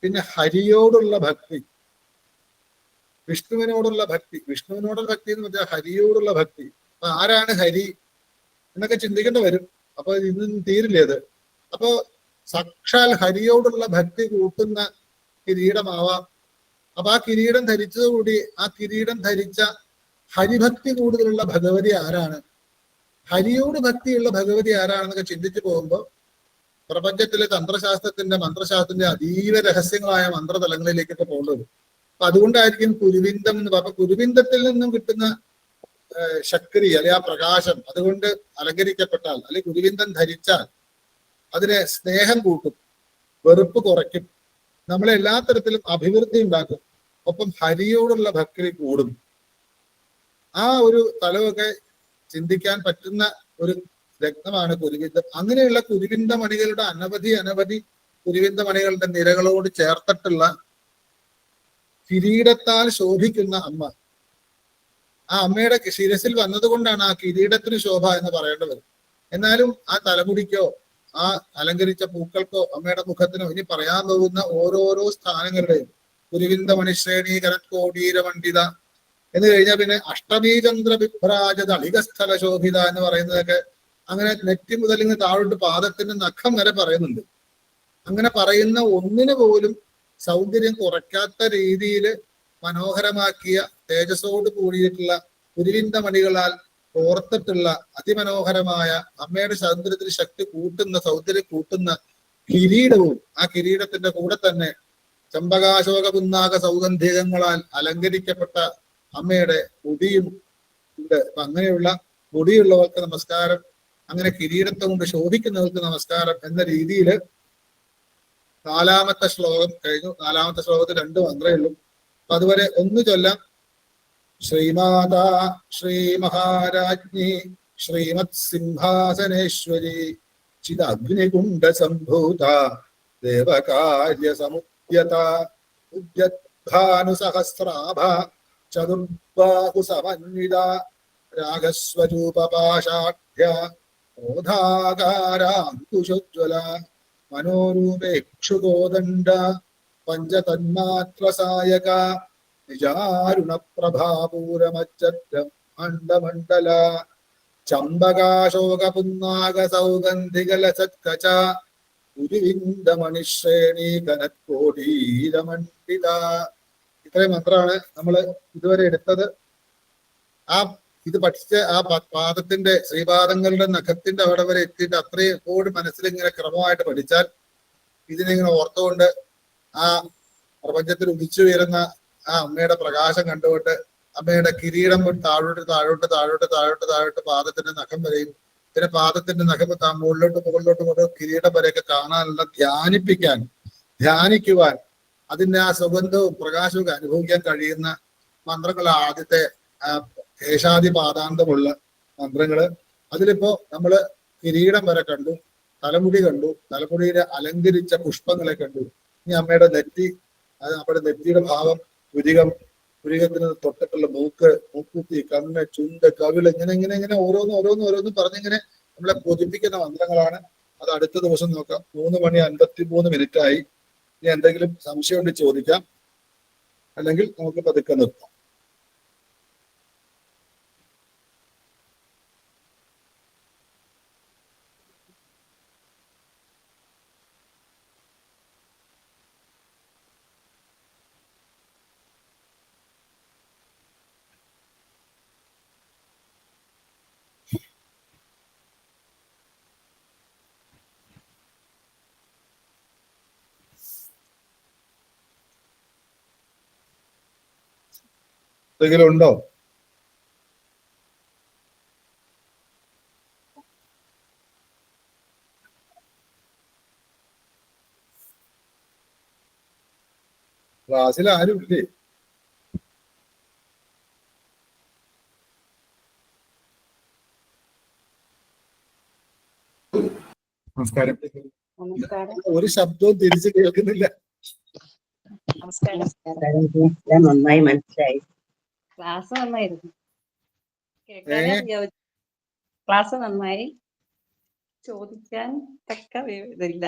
പിന്നെ ഹരിയോടുള്ള ഭക്തി, വിഷ്ണുവിനോടുള്ള ഭക്തി എന്ന് പറഞ്ഞാൽ ഹരിയോടുള്ള ഭക്തി. അപ്പൊ ആരാണ് ഹരി എന്നൊക്കെ ചിന്തിക്കേണ്ടി വരും. അപ്പൊ ഇന്നും തീരില്ലേ അത്. അപ്പോ സാക്ഷാൽ ഹരിയോടുള്ള ഭക്തി കൂട്ടുന്ന കിരീടമാവാം. അപ്പൊ ആ കിരീടം ധരിച്ചതുകൂടി ആ കിരീടം ധരിച്ച ഹരിഭക്തി കൂടുതലുള്ള ഭഗവതി ആരാണ്, ഹരിയോട് ഭക്തിയുള്ള ഭഗവതി ആരാണെന്നൊക്കെ ചിന്തിച്ചു പോകുമ്പോൾ പ്രപഞ്ചത്തിലെ തന്ത്രശാസ്ത്രത്തിന്റെ മന്ത്രശാസ്ത്രത്തിന്റെ അതീവ രഹസ്യങ്ങളായ മന്ത്രതലങ്ങളിലേക്കൊക്കെ പോകേണ്ടത്. അപ്പൊ അതുകൊണ്ടായിരിക്കും കുരുവിന്ദം എന്ന് പറഞ്ഞ കുരുവിന്ദത്തിൽ നിന്നും കിട്ടുന്ന ശക്തി അല്ലെ ആ പ്രകാശം അതുകൊണ്ട് അലങ്കരിക്കപ്പെട്ടാൽ അല്ലെ കുരുവിന്ദം ധരിച്ചാൽ അതിനെ സ്നേഹം കൂട്ടും, വെറുപ്പ് കുറയ്ക്കും, നമ്മളെ എല്ലാ തരത്തിലും അഭിവൃദ്ധി ഉണ്ടാക്കും, ഒപ്പം ഹരിയോടുള്ള ഭക്തി കൂടും. ആ ഒരു തലമൊക്കെ ചിന്തിക്കാൻ പറ്റുന്ന ഒരു രത്നമാണ് കുരുവിന്ദം. അങ്ങനെയുള്ള കുരുവിന്ദ മണികളുടെ അനവധി കുരുവിന്ദ മണികളുടെ നിരകളോട് ചേർത്തിട്ടുള്ള കിരീടത്താൽ ശോഭിക്കുന്ന അമ്മ. ആ അമ്മയുടെ ശിരസിൽ വന്നതുകൊണ്ടാണ് ആ കിരീടത്തിന് ശോഭ എന്ന് പറയേണ്ടത്. എന്നാലും ആ തലമുടിക്കോ ആ അലങ്കരിച്ച പൂക്കൾക്കോ അമ്മയുടെ മുഖത്തിനോ ഇനി പറയാൻ പോകുന്ന ഓരോരോ സ്ഥാനങ്ങളുടെയും കുരുവിന്ദ മണിശ്രേണി കനത്കോടീര മണ്ഡിത എന്ന് കഴിഞ്ഞാൽ പിന്നെ അഷ്ടമീചന്ദ്ര വിഭ്രാജ ദളികസ്ഥല ശോഭിത എന്ന് പറയുന്നതൊക്കെ അങ്ങനെ നെറ്റി മുതൽ ഇങ്ങനെ താഴോട്ട് പാദത്തിന്റെ നഖം വരെ പറയുന്നുണ്ട്. അങ്ങനെ പറയുന്ന ഒന്നിനു പോലും സൗന്ദര്യം കുറയ്ക്കാത്ത രീതിയിൽ മനോഹരമാക്കിയ തേജസ്സോട് കൂടിയിട്ടുള്ള കുരുവിന്ദ മണികളാൽ ഓർത്തിട്ടുള്ള അതിമനോഹരമായ അമ്മയുടെ സൗന്ദര്യത്തിന് ശക്തി കൂട്ടുന്ന സൗന്ദര്യം കൂട്ടുന്ന കിരീടവും ആ കിരീടത്തിന്റെ കൂടെ തന്നെ ചമ്പകാശോക പുന്നാക സൗഗന്ധികങ്ങളാൽ അലങ്കരിക്കപ്പെട്ട അമ്മയുടെ മുടിയും ഉണ്ട്. അപ്പൊ അങ്ങനെയുള്ള മുടിയുള്ളവർക്ക് നമസ്കാരം, അങ്ങനെ കിരീടത്തെ കൊണ്ട് ശോഭിക്കുന്നവർക്ക് നമസ്കാരം എന്ന രീതിയിൽ 4-ാമത്തെ ശ്ലോകം കഴിഞ്ഞു. 4-ാമത്തെ ശ്ലോകത്തിൽ 2 മന്ത്രമേ ഉള്ളൂ. അപ്പൊ അതുവരെ ഒന്ന് ചൊല്ലാം. ശ്രീമാതാ ശ്രീ മഹാരാജ്ഞി ശ്രീമത് സിംഹാസനേശ്വരി ചിദഗ്നികുണ്ഡ സംഭൂത ദേവകാര്യ സമുദ്യത ഉദ്യദ്ഭാനുസഹസ്രാഭ ചതുർബാഹു സമന്വിത രാഗസ്വരൂപപാശാഢ്യ ക്രോധാകാരാങ്കുശോജ്വല മനോരൂപേക്ഷുകോദണ്ഡ പഞ്ചതന്മാത്രസായക നിജാരുണ പ്രഭാപൂരമജ്ജം മണ്ഡമണ്ഡല ചമ്പകാശോക പുന്നാക സൗഗന്ധികലസത്കച ഗുരുവിന്ദ മണിശ്രേണി കനത്കോടീരമണ്ഡിത. ഇത്രയും മന്ത്രമാണ് നമ്മൾ ഇതുവരെ എടുത്തത്. ആ ഇത് പഠിച്ച് ആ പാദത്തിന്റെ ശ്രീപാദങ്ങളുടെ നഖത്തിന്റെ അവിടെ വരെ എത്തിയിട്ട് അത്രയും എപ്പോഴും മനസ്സിലിങ്ങനെ ക്രമമായിട്ട് പഠിച്ചാൽ ഇതിനിങ്ങനെ ഓർത്തുകൊണ്ട് ആ പ്രപഞ്ചത്തിൽ ഉദിച്ചു വരുന്ന ആ അമ്മയുടെ പ്രകാശം കണ്ടുകൊണ്ട് അമ്മയുടെ കിരീടം താഴോട്ട് താഴോട്ട് താഴോട്ട് താഴോട്ട് താഴോട്ട് പാദത്തിന്റെ നഖം വരെയും പിന്നെ പാദത്തിന്റെ നഖം മുകളിലോട്ട് കൊണ്ട് കിരീടം വരെയൊക്കെ കാണാനുള്ള ധ്യാനിക്കുവാൻ അതിന്റെ ആ സുഗന്ധവും പ്രകാശവും അനുഭവിക്കാൻ കഴിയുന്ന മന്ത്രങ്ങളാണ് ആദ്യത്തെ കേശാദി പാദാന്തമുള്ള മന്ത്രങ്ങള്. അതിലിപ്പോ നമ്മള് കിരീടം വരെ കണ്ടു, തലമുടി കണ്ടു, തലമുടിയിലെ അലങ്കരിച്ച പുഷ്പങ്ങളെ കണ്ടു. ഇനി അമ്മയുടെ നെറ്റി, അത് നമ്മുടെ നെറ്റിയുടെ ഭാവം, പുരികത്തിന് തൊട്ടിട്ടുള്ള മൂക്കുത്തി, കണ്ണ്, ചുണ്ട്, കവിള്, ഇങ്ങനെ ഓരോന്ന് പറഞ്ഞിങ്ങനെ നമ്മളെ കൊതിപ്പിക്കുന്ന മന്ത്രങ്ങളാണ്. അത് അടുത്ത ദിവസം നോക്കാം. 3:53 ആയി. ഇനി എന്തെങ്കിലും സംശയം ഉണ്ടെങ്കിൽ ചോദിക്കാം, അല്ലെങ്കിൽ നമുക്ക് പതുക്കെ നിർത്താം. എന്തെങ്കിലും ഉണ്ടോ? ക്ലാസ്സിൽ ആരും ഇല്ലേ? നമസ്കാരം. ഒരു ശബ്ദവും തിരിച്ച് കേൾക്കുന്നില്ല. നന്നായി മനസ്സിലായി. ക്ലാസ് നന്നായിരുന്നു, ക്ലാസ് നന്നായി, ചോദിക്കാൻ തക്ക ഇതില്ല.